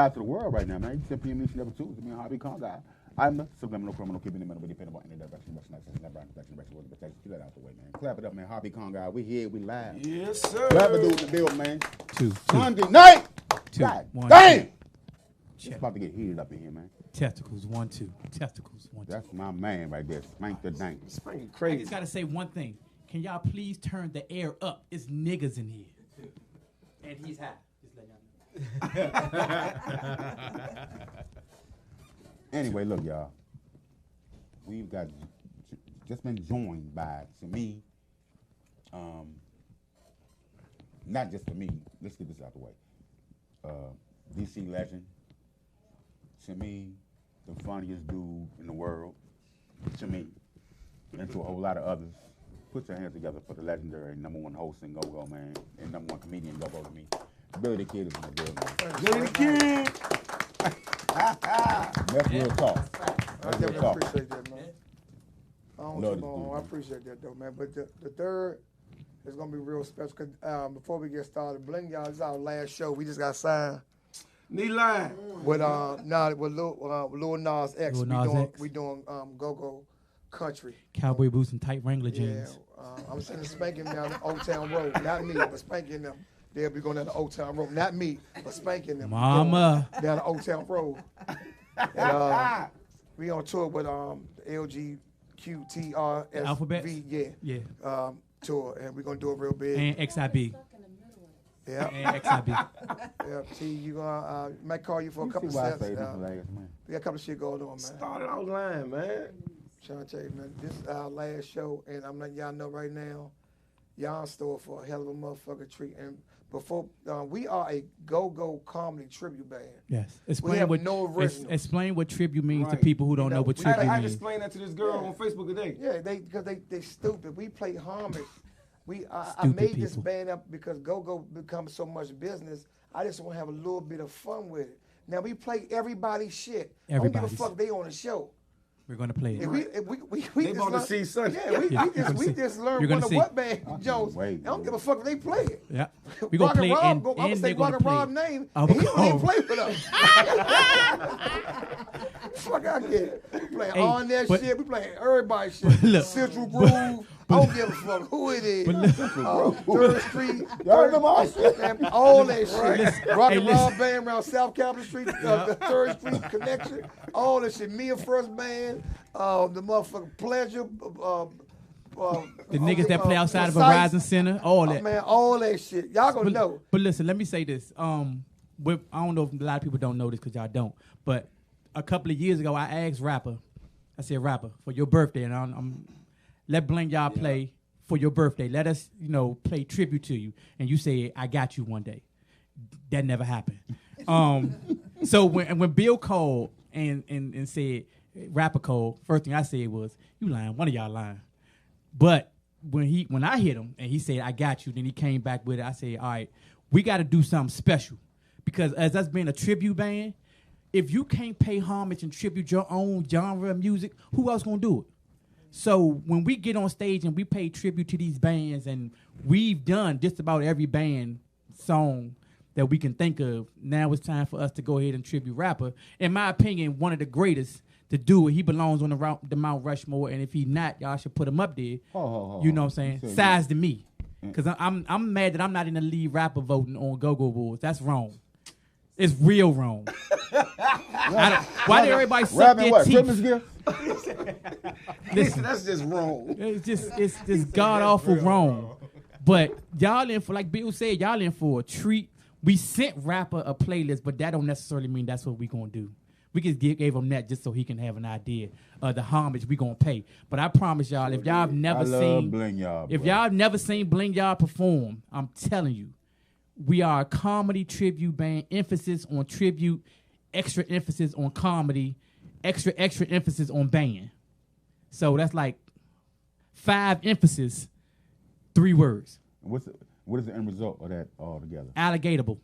live to the world right now, man. You can PM level 2 to me and Harvey Congo. I'm the subliminal criminal, keeping the middle, dependable in the direction, that brown protection, protection. You let out the way, man. Clap it up, man. Harvey Congo. We here, we live. Yes, sir. Clap it in the bill, man. Two. Sunday night. Two. God One, damn. two. It's about to get heated up in here, man. Testicles, 1, 2. Testicles, 1, 2. That's my man right there. Spank the dank. Spank I crazy. just gotta say one thing. Can y'all please turn the air up? It's niggas in here. And he's high. Just let y'all know. Anyway, look, y'all. We've got just been joined by, to me, not just for me, let's get this out the way. DC legend, to me, the funniest dude in the world, to me, and to a whole lot of others. Put your hands together for the legendary #1 host in Go-Go, man, and #1 comedian Go-Go to me. Billy the Kid is in the building. Billy the Kid. That's real talk. I That's real definitely talk. appreciate that, man. I don't Love keep this on. dude, I man. appreciate that, though, man. But the third is going to be real special. Cause, before we get started, Bling Y'all, this is our last show. We just got signed Knee line. with with Lil Nas X. Lil Nas X. We doing Go-Go Country. Cowboy boots and tight Wrangler Yeah, jeans. I'm sending Spanking down the Old Town Road. Not me, but Spanking them. They'll be going down the Old Town Road. Not me, but Spanking them. Mama. Going down the Old Town Road. And, we on tour with LGQTRSV. Alphabet? Yeah. Yeah. Tour, and we're going to do it real big. And XIB. Yeah. And XIB. Yeah, T, you gonna might call you for a You couple see why I steps. say this last, man. We got a couple of shit going on, man. Started out line, man. Trying to tell you, man, this is our last show, and I'm letting y'all know right now, y'all in store for a hell of a motherfucking treat. And before, we are a go-go comedy tribute band. Yes. We Explain have what no original. Explain what tribute means to Right. people who don't know what we- tribute I means. explained that to this girl on Facebook today. Yeah, because they stupid. We play homage. I Stupid made this people. band up because go-go becomes so much business. I just want to have a little bit of fun with it. Now we play everybody's shit. I don't give a Everybody's. fuck if they on the show. We're gonna play it. If we They just about to learn- see Sunday. Yeah, Yeah, you're we gonna just see. learned You're one gonna of see. what band Jones. wait, I don't dude. give a fuck if they play it. Yeah. We're gonna play it Rob, and I'm gonna say they're gonna Rock and play Rob's it. name, Oh, and he don't even oh. play with us. Fuck I get it. We playing Hey, on that but- shit. We playing everybody's shit. Look. Central Groove. I don't give a fuck who it is. Third Street. Y'all remember our shit? Man, all that shit. Rock and Hey, Rob band around South Capitol Street, the Third Street connection. All that shit. Me and First Band, the motherfucking Pleasure. The niggas that play outside of Precise. Verizon Center, all that. Man, all that shit. Y'all gonna know. But listen, let me say this. I don't know if a lot of people don't know this because y'all don't. But a couple of years ago, I asked Rapper. I said, Rapper, for your birthday, and I'm let Bling y'all play for your birthday. Let us, play tribute to you. And you said, I got you one day. That never happened. So when Bill called and said, Rapper called, first thing I said was, you lying. One of y'all lying. But when I hit him and he said, I got you, then he came back with it. I said, all right, we got to do something special. Because as us being a tribute band, if you can't pay homage and tribute your own genre of music, who else going to do it? So when we get on stage and we pay tribute to these bands, and we've done just about every band song that we can think of, now it's time for us to go ahead and tribute Rapper. In my opinion, one of the greatest to do it. He belongs on the Mount Rushmore, and if he not, y'all should put him up there. You know what I'm saying? You said Size to me. Because I'm mad that I'm not in the lead rapper voting on Go-Go Awards. That's wrong. It's real wrong. Why did everybody suck Rapping their what? teeth? Christmas gift? Listen, That's just wrong. it's just god awful wrong. But y'all in for, like Bill said, y'all in for a treat. We sent Rapper a playlist, but that don't necessarily mean that's what we gonna do. We just gave him that just so he can have an idea of the homage we gonna pay. But I promise y'all, if y'all have never I love seen Bling y'all, if bro. y'all have never seen Bling y'all perform, I'm telling you, we are a comedy tribute band. Emphasis on tribute, extra emphasis on comedy, extra emphasis on band. So that's like 5 emphasis, 3 words. What is the end result of that all together? Alligatable.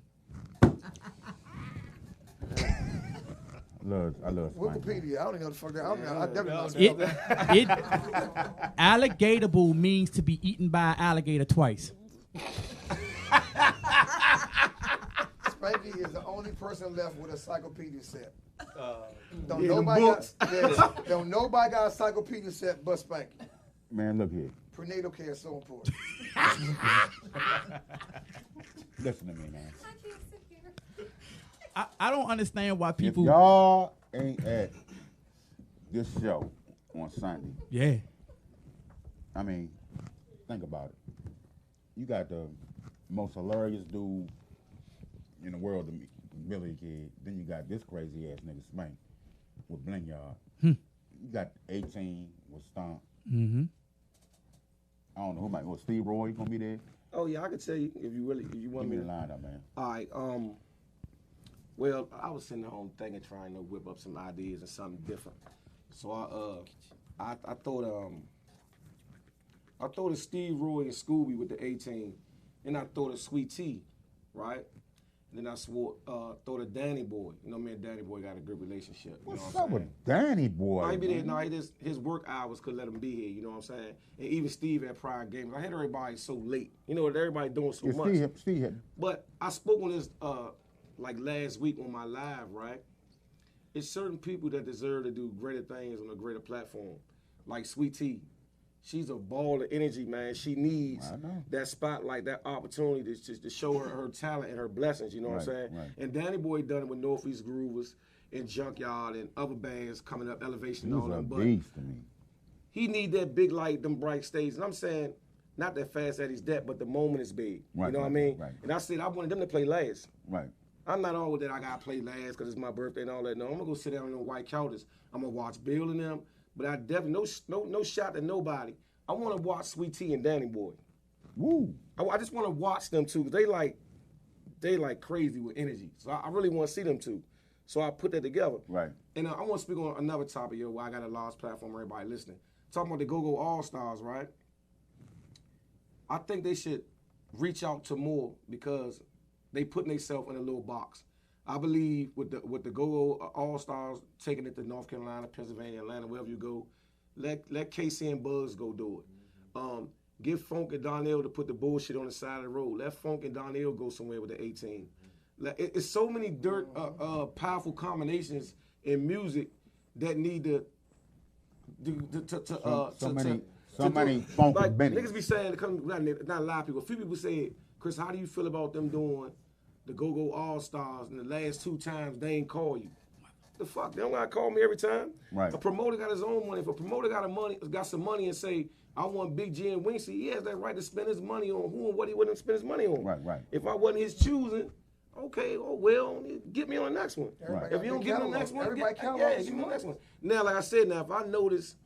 I love Spank. Wikipedia. I don't even know the fuck that. I definitely know that. It alligatable means to be eaten by an alligator twice. Spanky is the only person left with a encyclopedia set. Don't Yeah, them nobody books. don't nobody got a encyclopedia set but Spanky. Man, look here. Prenatal care is so important. Listen to me, man. I don't understand why people. If y'all ain't at this show on Sunday, Yeah. I mean, think about it. You got the most hilarious dude in the world, the Billy Kid. Then you got this crazy ass nigga Spank with Bling Yard. You got 18 with Stomp. Mm-hmm. I don't know who might. Steve Roy gonna be there? Oh yeah, I can tell you if you want Give me me to. the lineup, man. All right. Well, I was sitting at home thinking, trying to whip up some ideas and something different. So I thought of Steve Roy and Scooby with the 18, and I thought of Sweet Tea, right? And then I thought of Danny Boy. You know, me and Danny Boy got a good relationship. You know What's what I'm up saying? with Danny Boy? Might be there. man? No, his work hours could let him be here. You know what I'm saying? And even Steve had prior games. I had everybody so late. You know, everybody doing so Yeah, much. Steve hit. But I spoke on this like last week on my live, right? It's certain people that deserve to do greater things on a greater platform, like Sweet Tea. She's a ball of energy, man. She needs that spotlight, that opportunity to show her talent and her blessings, you know what I'm saying? Right. And Danny Boy done it with Northeast Groovers and Junkyard and other bands coming up, Elevation and all He's a that. But beast to me. he need that big light, them bright stages. And I'm saying, not that Fast Eddie's that, but the moment is big. Right, You know what I right, mean? right. And I said I wanted them to play last. Right. I'm not all that I gotta play last because it's my birthday and all that. No, I'm gonna go sit down on the white counters. I'm gonna watch Bill and them, but I definitely no shot to nobody. I want to watch Sweet Tea and Danny Boy. Woo! I just want to watch them too. 'Cause they like crazy with energy. So I really want to see them too. So I put that together. Right. And I want to speak on another topic, yo, where I got a large platform, everybody listening. Talking about the Go-Go All-Stars, right? I think they should reach out to more because they putting themselves in a little box. I believe with the Go-Go All-Stars taking it to North Carolina, Pennsylvania, Atlanta, wherever you go, let KC and Buzz go do it. Give Funk and Donnell to put the bullshit on the side of the road. Let Funk and Donnell go somewhere with the 18. It's so many powerful combinations in music that need to so many funk like Benny. niggas be saying, not a lot of people. A few people say, Chris, how do you feel about them doing the Go-Go All-Stars and the last 2 times they ain't call you? The fuck? They don't gotta call me every time. Right. A promoter got his own money. If a promoter got some money and say, I want Big G and Wincy, he has that right to spend his money on who and what he wouldn't spend his money on. Right. If I wasn't his choosing, okay, get me on the next one. Everybody If got you don't big get me on the catalog. next one, Everybody give catalogs me on the you next one. Now, like I said, if I notice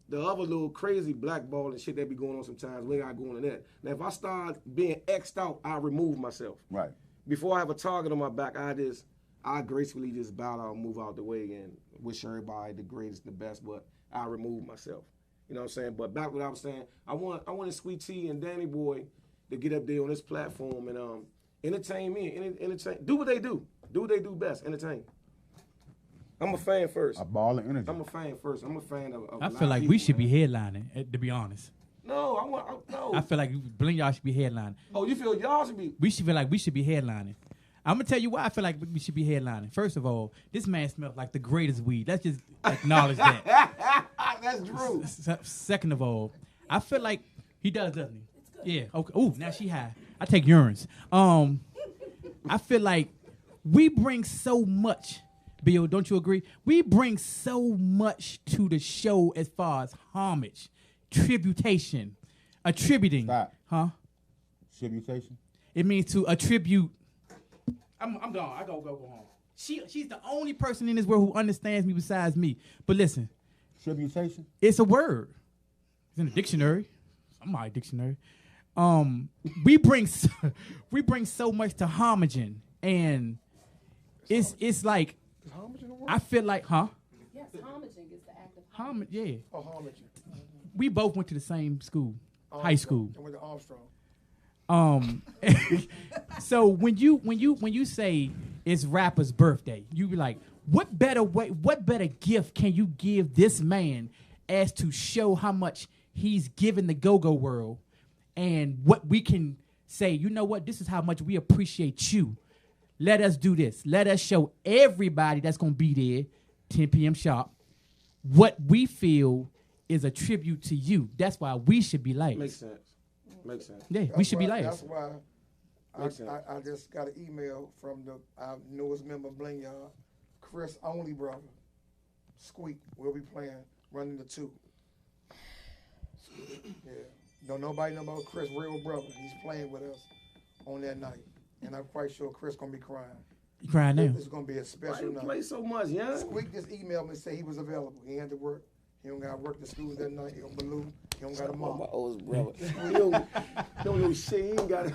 the other little crazy blackball and shit that be going on sometimes, we ain't got going on that. Now, if I start being X'd out, I remove myself. Right. Before I have a target on my back, I gracefully just bow out and move out the way and wish everybody the greatest, the best, but I remove myself. You know what I'm saying? But back to what I was saying, I wanted Sweet Tea and Danny Boy to get up there on this platform and entertain me, do what they do. Do what they do best, entertain. I'm a fan first. A ball of energy. I'm a fan first. I'm a fan of I live feel like people, we should man. be headlining, to be honest. No. I feel like Bling Y'all should be headlining. Oh, you feel y'all should be? We should feel like we should be headlining. I'm gonna tell you why I feel like we should be headlining. First of all, this man smells like the greatest weed. Let's just acknowledge that. That's true. Second of all, I feel like he does, doesn't he? Yeah. Okay. Ooh, now she high. I take urines. I feel like we bring so much. Bill, don't you agree? We bring so much to the show as far as homage, attributing. Stop. Huh? Tributation? It means to attribute. I'm gone. I go home. She's the only person in this world who understands me besides me. But listen. Tributation? It's a word. It's in the dictionary. Somebody's dictionary. We bring so much to homaging, and it's like I feel like, huh? Yes, homaging is the act of Homage, yeah. Oh, homage. We both went to the same school, high school. I went to Armstrong. So when you say it's rapper's birthday, you be like, what better gift can you give this man as to show how much he's given the go-go world, and what we can say, you know what, this is how much we appreciate you. let us do this. Let us show everybody that's going to be there, 10 p.m. sharp, what we feel is a tribute to you. That's why we should be lights. Makes sense. Makes sense. Yeah, we should be That's lights. why Makes sense. I just got an email from our newest member, Bling Yard, Chris Only brother, Squeak. We'll be playing, running the 2. Yeah. Don't nobody know about Chris, real brother. He's playing with us on that night. And I'm quite sure Chris going to be crying. You crying now? It's going to be a Why special you night. play so much, yeah? Squeak just emailed me and said he was available. He had to work. He don't got to work the schools that night. He on Baloo. He don't got a mom. My oldest brother. Don't know shit. He ain't got it.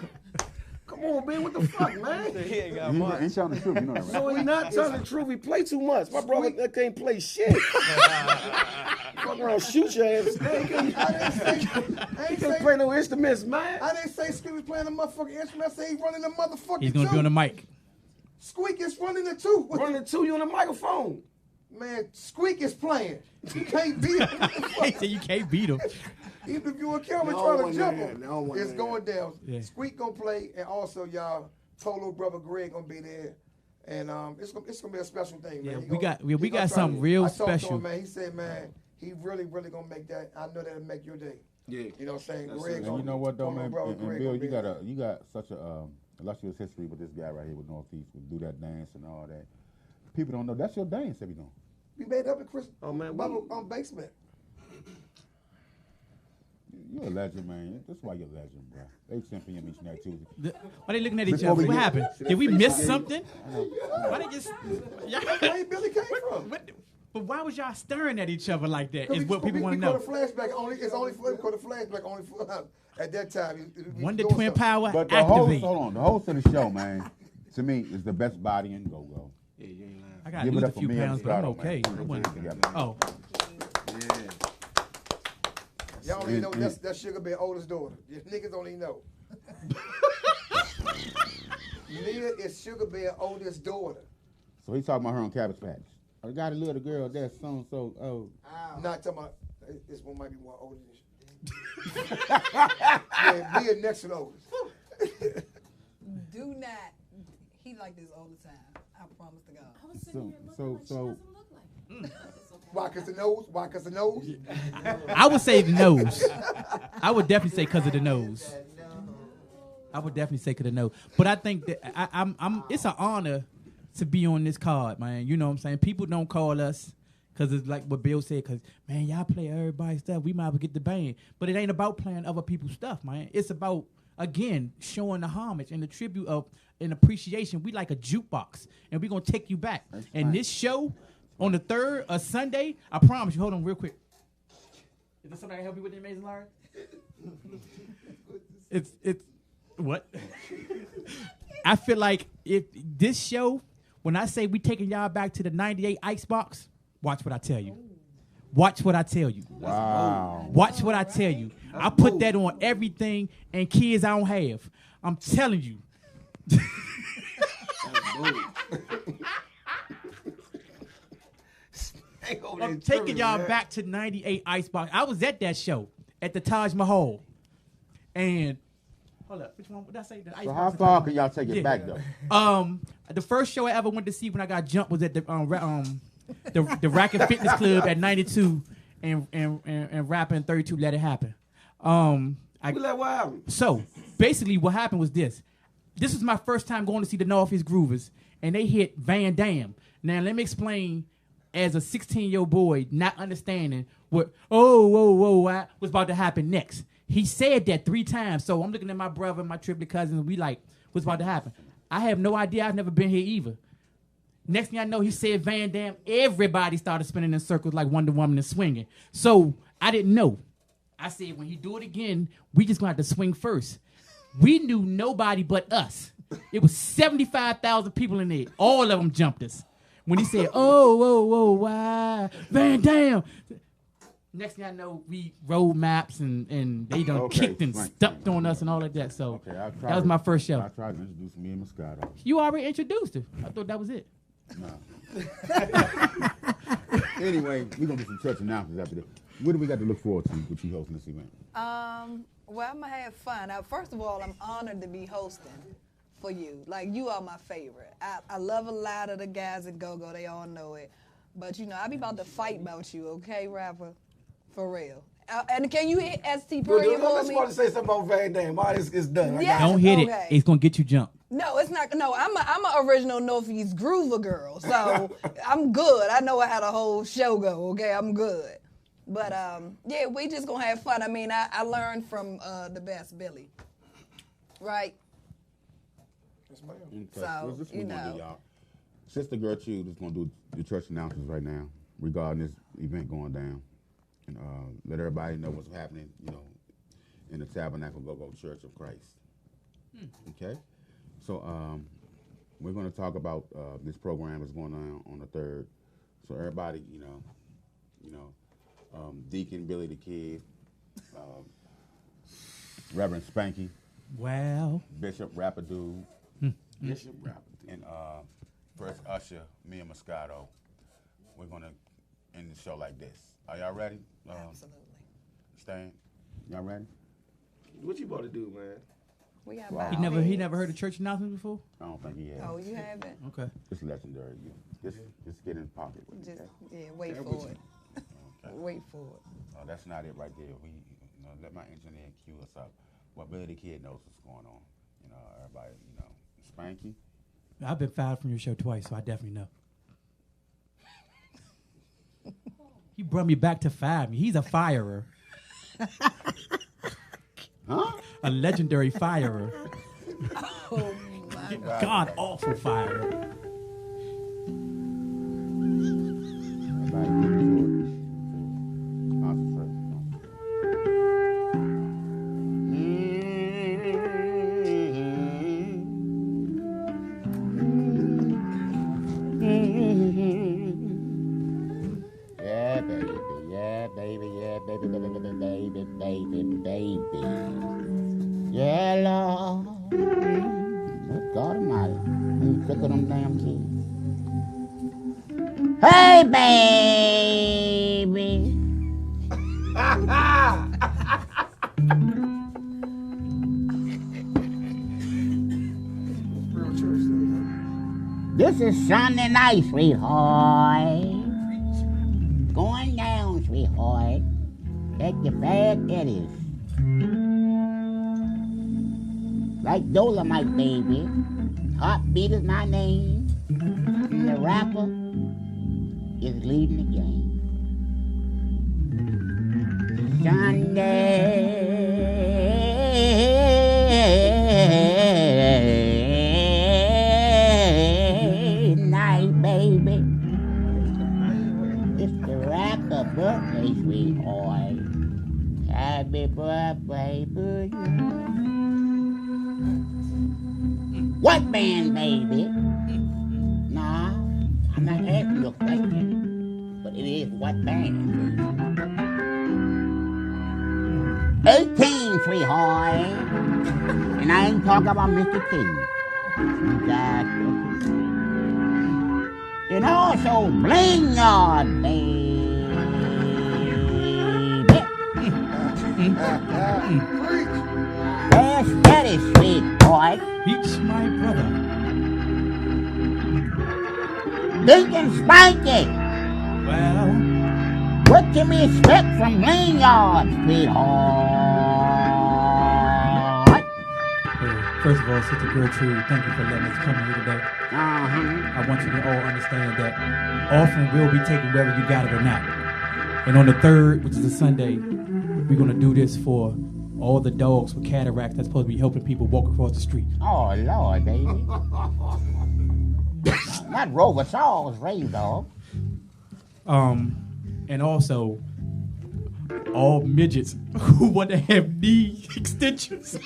Come on, man. What the fuck, man? He ain't telling the truth. You know that, right? No, he not telling the truth. He play too much. My brother that can't play shit. Fuck around, shoot your ass. He can't play no instruments, man. I didn't say Squeak was playing the motherfucking instrument. I said he's running the motherfucking He's going to be on the mic. Squeak is running the 2. Running the 2, you on the microphone. Man, Squeak is playing. You can't beat him. He said you can't beat him. Even if you a camera No trying one to jump there. him, No one it's there. going down. Yeah. Squeak gonna play, and also y'all, Polo brother Greg gonna be there, and it's gonna be a special thing, Yeah, man. we got something real I talked to special. him, man. He said, man, he really gonna make that. I know that'll make your day. Yeah. You know what I'm saying? That's Greg it. And you know what though, Polo man? brother And Greg Bill, gonna be there. you got such a illustrious history with this guy right here with Northeast, with do that dance and all that. People don't know that's your dance every day. We made up in Chris man, Bubble basement. You're a legend, man. That's why you're a legend, bro. 8 p.m. each night Tuesday. Why they looking at each Before other? we What get- happened? Did we miss something? Why they just? Where Billy came from? But why was y'all staring at each other like that? Is We- what people we want to know. caught a flashback. It's only for a flashback only for at that time. Wonder Twin Power But the host, activate. hold on, the host of the show, man, to me is the best body in go-go. Yeah, you ain't lying. I got to Give it lose a up for few me and pounds, but I'm Ricardo, okay. man. I wasn't- Together. Oh, Y'all don't even know that's Sugar Bear oldest daughter. You niggas don't even know. Leah is Sugar Bear oldest daughter. So he's talking about her on Cabbage Patch. I got a little girl that's so. Oh, Not talking about, this one might be more older than you. Yeah, Leah next to the oldest. Do not. He like this all the time. I promise to God. I was sitting here looking like she so- doesn't look like. Why? Cause the nose? Why? Cause the nose? I would say the nose. I would definitely say because of the nose. I would definitely say because of the nose. But I think that I'm. It's an honor to be on this card, man. You know what I'm saying? People don't call us because it's like what Bill said. Because man, y'all play everybody's stuff. We might as well get the band. But it ain't about playing other people's stuff, man. It's about again showing the homage and the tribute of and appreciation. We like a jukebox, and we gonna take you back. And this show on the 3rd of Sunday, I promise you. Hold on, real quick. Is there somebody help you with the Amazing Larry? it's what? I feel like if this show, when I say we taking y'all back to the '98 Icebox, watch what I tell you. Watch what I tell you. wow. Watch what I tell you. I put that on everything and kids I don't have. I'm telling you. I'm taking y'all back to '98 Icebox. I was at that show at the Taj Mahal. And hold up, which one would I say? The So Icebox how or far Taj can y'all take it Yeah. back though? The first show I ever went to see when I got jumped was at the Racket Fitness Club at 92 and rapping 32 Let It Happen. We let what happen? So basically what happened was this. This was my first time going to see the Northeast Groovers, and they hit Van Dam. Now let me explain as a 16-year-old boy not understanding what what was about to happen next. He said that 3 times. So I'm looking at my brother and my triplet cousins, and we like, what's about to happen? I have no idea. I've never been here either. Next thing I know, he said Van Dam. Everybody started spinning in circles like Wonder Woman and swinging. So I didn't know. I said, when he do it again, we just going to have to swing first. We knew nobody but us. It was 75,000 people in there. All of them jumped us. When he said, why? Van Dam. Next thing I know, we road maps and they done kicked and stepped on us and all of that. So that was my first show. I tried to introduce me and Moscato. You already introduced her. I thought that was it. Anyway, we're going to do some church announcements after this. What do we got to look forward to with you hosting this event? Well, I'm gonna have fun. First of all, I'm honored to be hosting for you. Like, you are my favorite. I love a lot of the guys at Go-Go. They all know it. But, you know, I be about to fight about you, okay, rapper? For real. And can you hit ST Period for Let's me? want to say something about Van Dam. All this is done. Yes, Don't hit it. okay. It's gonna get you jumped. No, it's not. No, I'm a original Northeast Groover girl, so I'm good. I know how the whole show go. Okay, I'm good. But yeah, we just gonna have fun. I mean, I learned from the best Billy, right? Yes, ma'am. Okay. So, this is you what we're gonna know. do, y'all. Sister Gertrude is gonna do the church announcements right now regarding this event going down, and let everybody know what's happening. You know, in the Tabernacle Go-Go Church of Christ. Okay. So we're going to talk about this program that's going on the 3rd. So everybody, Deacon Billy the Kid, Reverend Spanky, Wow. Bishop Rapidu, Bishop Rapidu, and First Usher, me and Moscato. We're going to end the show like this. Are y'all ready? Absolutely. Stan, y'all ready? What you about to do, man? We got Wow. He never heard a church announcement before? I don't think he has. Oh, you haven't? Okay. It's legendary. Just get in the pocket with it. Just Okay? wait for it. Okay. Wait for it. That's not it right there. Let my engineer cue us up. Well, Billy the Kid knows what's going on. Everybody, Spanky. I've been fired from your show twice, so I definitely know. He brought me back to fire me. He's a firer. Huh? A legendary firer. Oh my God. God awful firer. Everybody get into it. Concentrate. Yeah, baby. Yeah, baby. Yeah, baby, baby, baby, baby, baby, baby. Yeah, Lord. Good God Almighty. You sick of them damn kids. Hey, baby. Real church stuff. This is Sunday night, sweetheart. Going down, sweetheart. Take your bad eddies. Like Dolomite, baby. Heartbeat is my name. And the rapper is leading the game. Sunday night, baby. It's the rapper birthday, sweetheart. Happy birthday to you. What band, baby? Nah, I'm not asking you a question, but it is what band, baby? 18, sweetheart. And I ain't talking about Mr. T. And also Bling Yard, baby. That's steady, sweetheart. Beach, my brother. Deacon Spanky. Well, What can we expect from Bling Yard, sweetheart? first of all, Sister Gertrude, thank you for letting us come here today. Uh-huh. I want you to all understand that offering will be taken whether you got it or not. And on the 3rd, which is a Sunday, we're going to do this for all the dogs with cataracts that's supposed to be helping people walk across the street. Oh, Lord, baby. Not Rover Charles, Ray Dog. And also, all midgets who want to have knee extensions.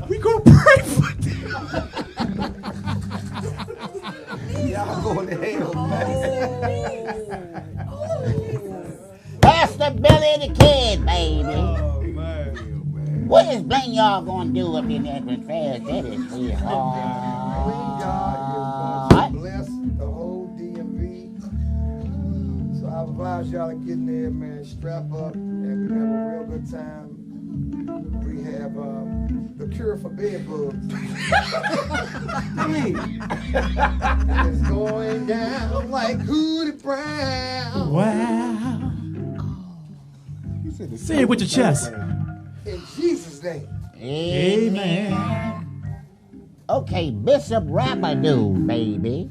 we gonna pray for them. Y'all going to hell, man. Pastor Billy the Kid, baby. Oh, man. What is Bling Yard gonna do up in that fair city, sweetheart? God is going to bless the whole DMV. So I advise y'all to get in there, man. Strap up and we have a real good time. We have the cure for bed bugs. It's going down like Hootie Brown. Wow. Say it with your chest. In Jesus' name. Amen. Okay, Bishop Rabadoo, baby.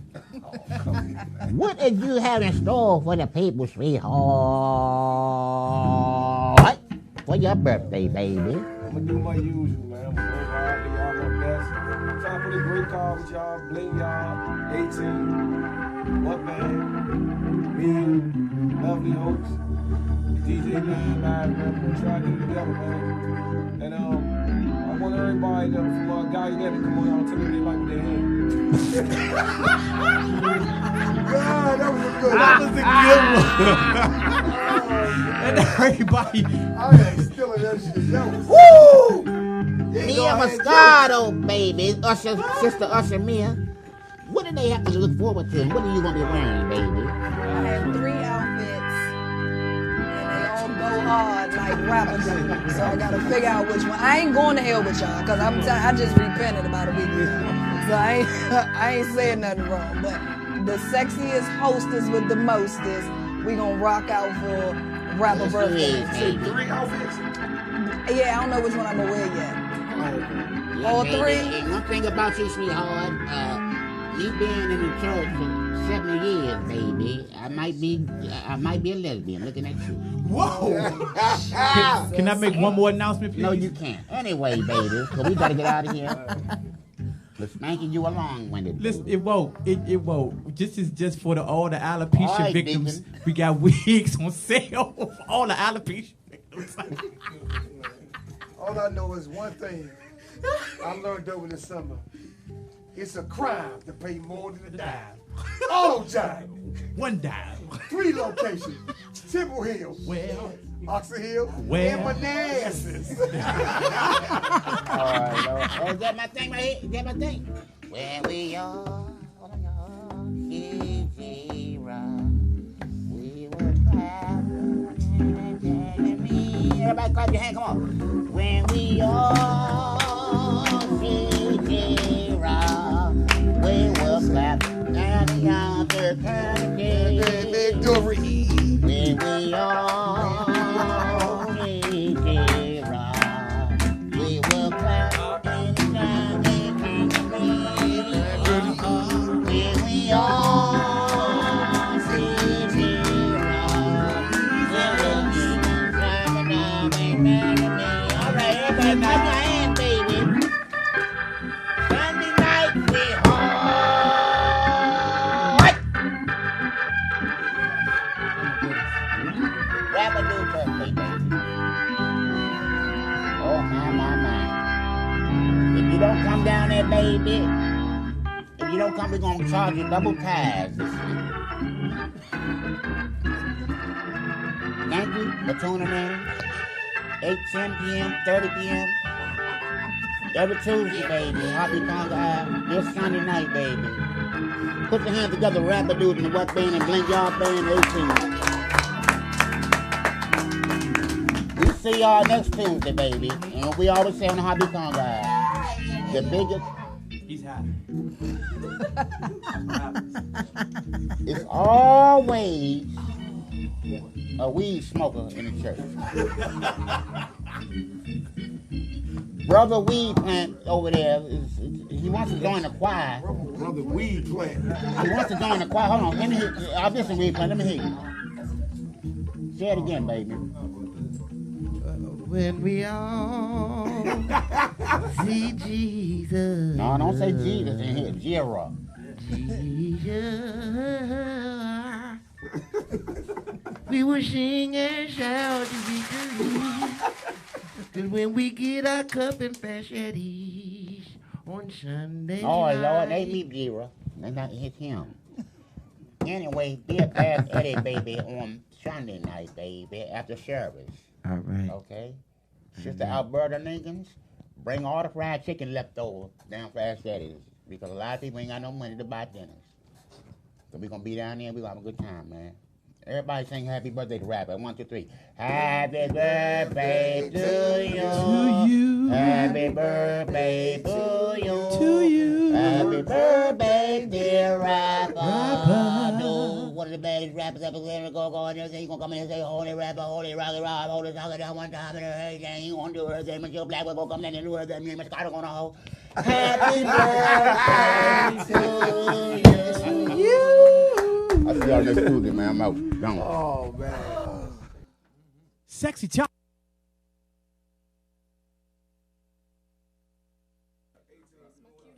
What did you have in store for the people, sweetheart? For your birthday, baby? I'm gonna do my usual, man. I'm gonna work hard, do y'all my best. Try to put a great call with y'all, bling y'all, 18, what band, me, lovely hosts, DJ man, live rapper, try to get it together, man. And I want everybody to, from Guy Letter, come on out and tell me they like what they hear. God, that was a good one. And everybody. I ain't stealing that shit. That was Woo! Mia Moscato, baby. Usher, Sister Usher Mia. What do they have to look forward to? What are you going to be wearing, baby? I have 3 outfits, and they all go hard like rappers do. So I gotta figure out which one. I ain't going to hell with y'all, cause I just repented about a week ago. So I ain't saying nothing wrong. But the sexiest hostess with the mostest, we gonna rock out for rapper birthday. say 3 outfits. Yeah, I don't know which one I'm gonna wear yet. Yeah, All baby, 3. And one thing about you, sweetheart, me being in the church for 70 years, baby, I might be a lesbian looking at you. Whoa! Can I make one more announcement, please? No, you can't. Anyway, baby, so we gotta get out of here. Let's spanking you along when it. Listen, it won't. It won't. This is just for all the alopecia All right, victims. Deacon. We got wigs on sale for all the alopecia victims. All I know is one thing I learned over the summer. It's a crime to pay more than a dime. Auto Jive. 1 dime. 3 locations. Temple Hill. Well. Oxon Hill. Well. And Manassas. All right, Lord. Oh, is that my thing right here? Is that my thing? Where we are, we were proud. Everybody clap your hand, come on. When we all we will clap and the other Victory. When we all we will clap and the when we all all right, everybody clap your hand, baby. Sunday night we hard. Rabadoo birthday, baby. Oh my. If you don't come down there, baby, if you don't come, we're gonna charge you double ties this week. Thank you for tuning in. 8, 10 p.m., 30 p.m. Every Tuesday, baby. Happy Congo Ave. This Sunday night, baby. Put your hands together, Rabadoo and the What Band and Blink Y'all Band 18. We see y'all next Tuesday, baby. And we always say on the Happy Congo Ave. The biggest. He's hot. It's always a weed smoker in the church. Brother Weed Plant over there, he wants to join the choir. Brother Weed Plant. He wants to join the choir. Hold on, let me hear. I'll listen, Weed Plant. Let me hear you. Say it again, baby. When we all see Jesus. No, don't say Jesus in here. Jira. Jesus. We will sing and shout to victory. Cause when we get our cup and fast at ease on Sunday Oh, night. Lord, they me Jira. That's not hit him. Anyway, be a Fast Eddie, baby, on Sunday night, baby, after service. All right. Okay? Sister Alberta Lincolns, bring all the fried chicken left over down Fast Eddie's because a lot of people ain't got no money to buy dinners. So we're going to be down there and we're going to have a good time, man. Everybody sing happy birthday to rapper. 1, 2, 3. Happy birthday to you. Happy birthday to you. Happy birthday, dear rapper. One of the baddest rappers ever lived. Go in there. He's gonna come in and say, holy rapper, holy rocky rock, holy talker down one time and everything. He gonna do everything. Michelle Black will go come in and do everything. Me and Mr. Carter gonna hold. Happy birthday to you. I'll see y'all next Tuesday, man. I'm out. Gone. Oh, man. Sexy chocolate.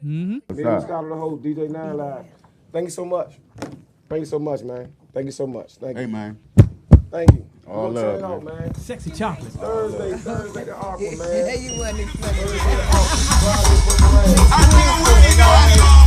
Me and Scott on the whole DJ 9 Live. Thank you so much. Thank you so much, man. Thank you so much. Thank you. Hey, man. Thank you. All We're gonna love, turn it out, man. Sexy chocolate. Thursday the Aqua, man. Yeah, you wasn't expecting Thursday the Aqua. Friday,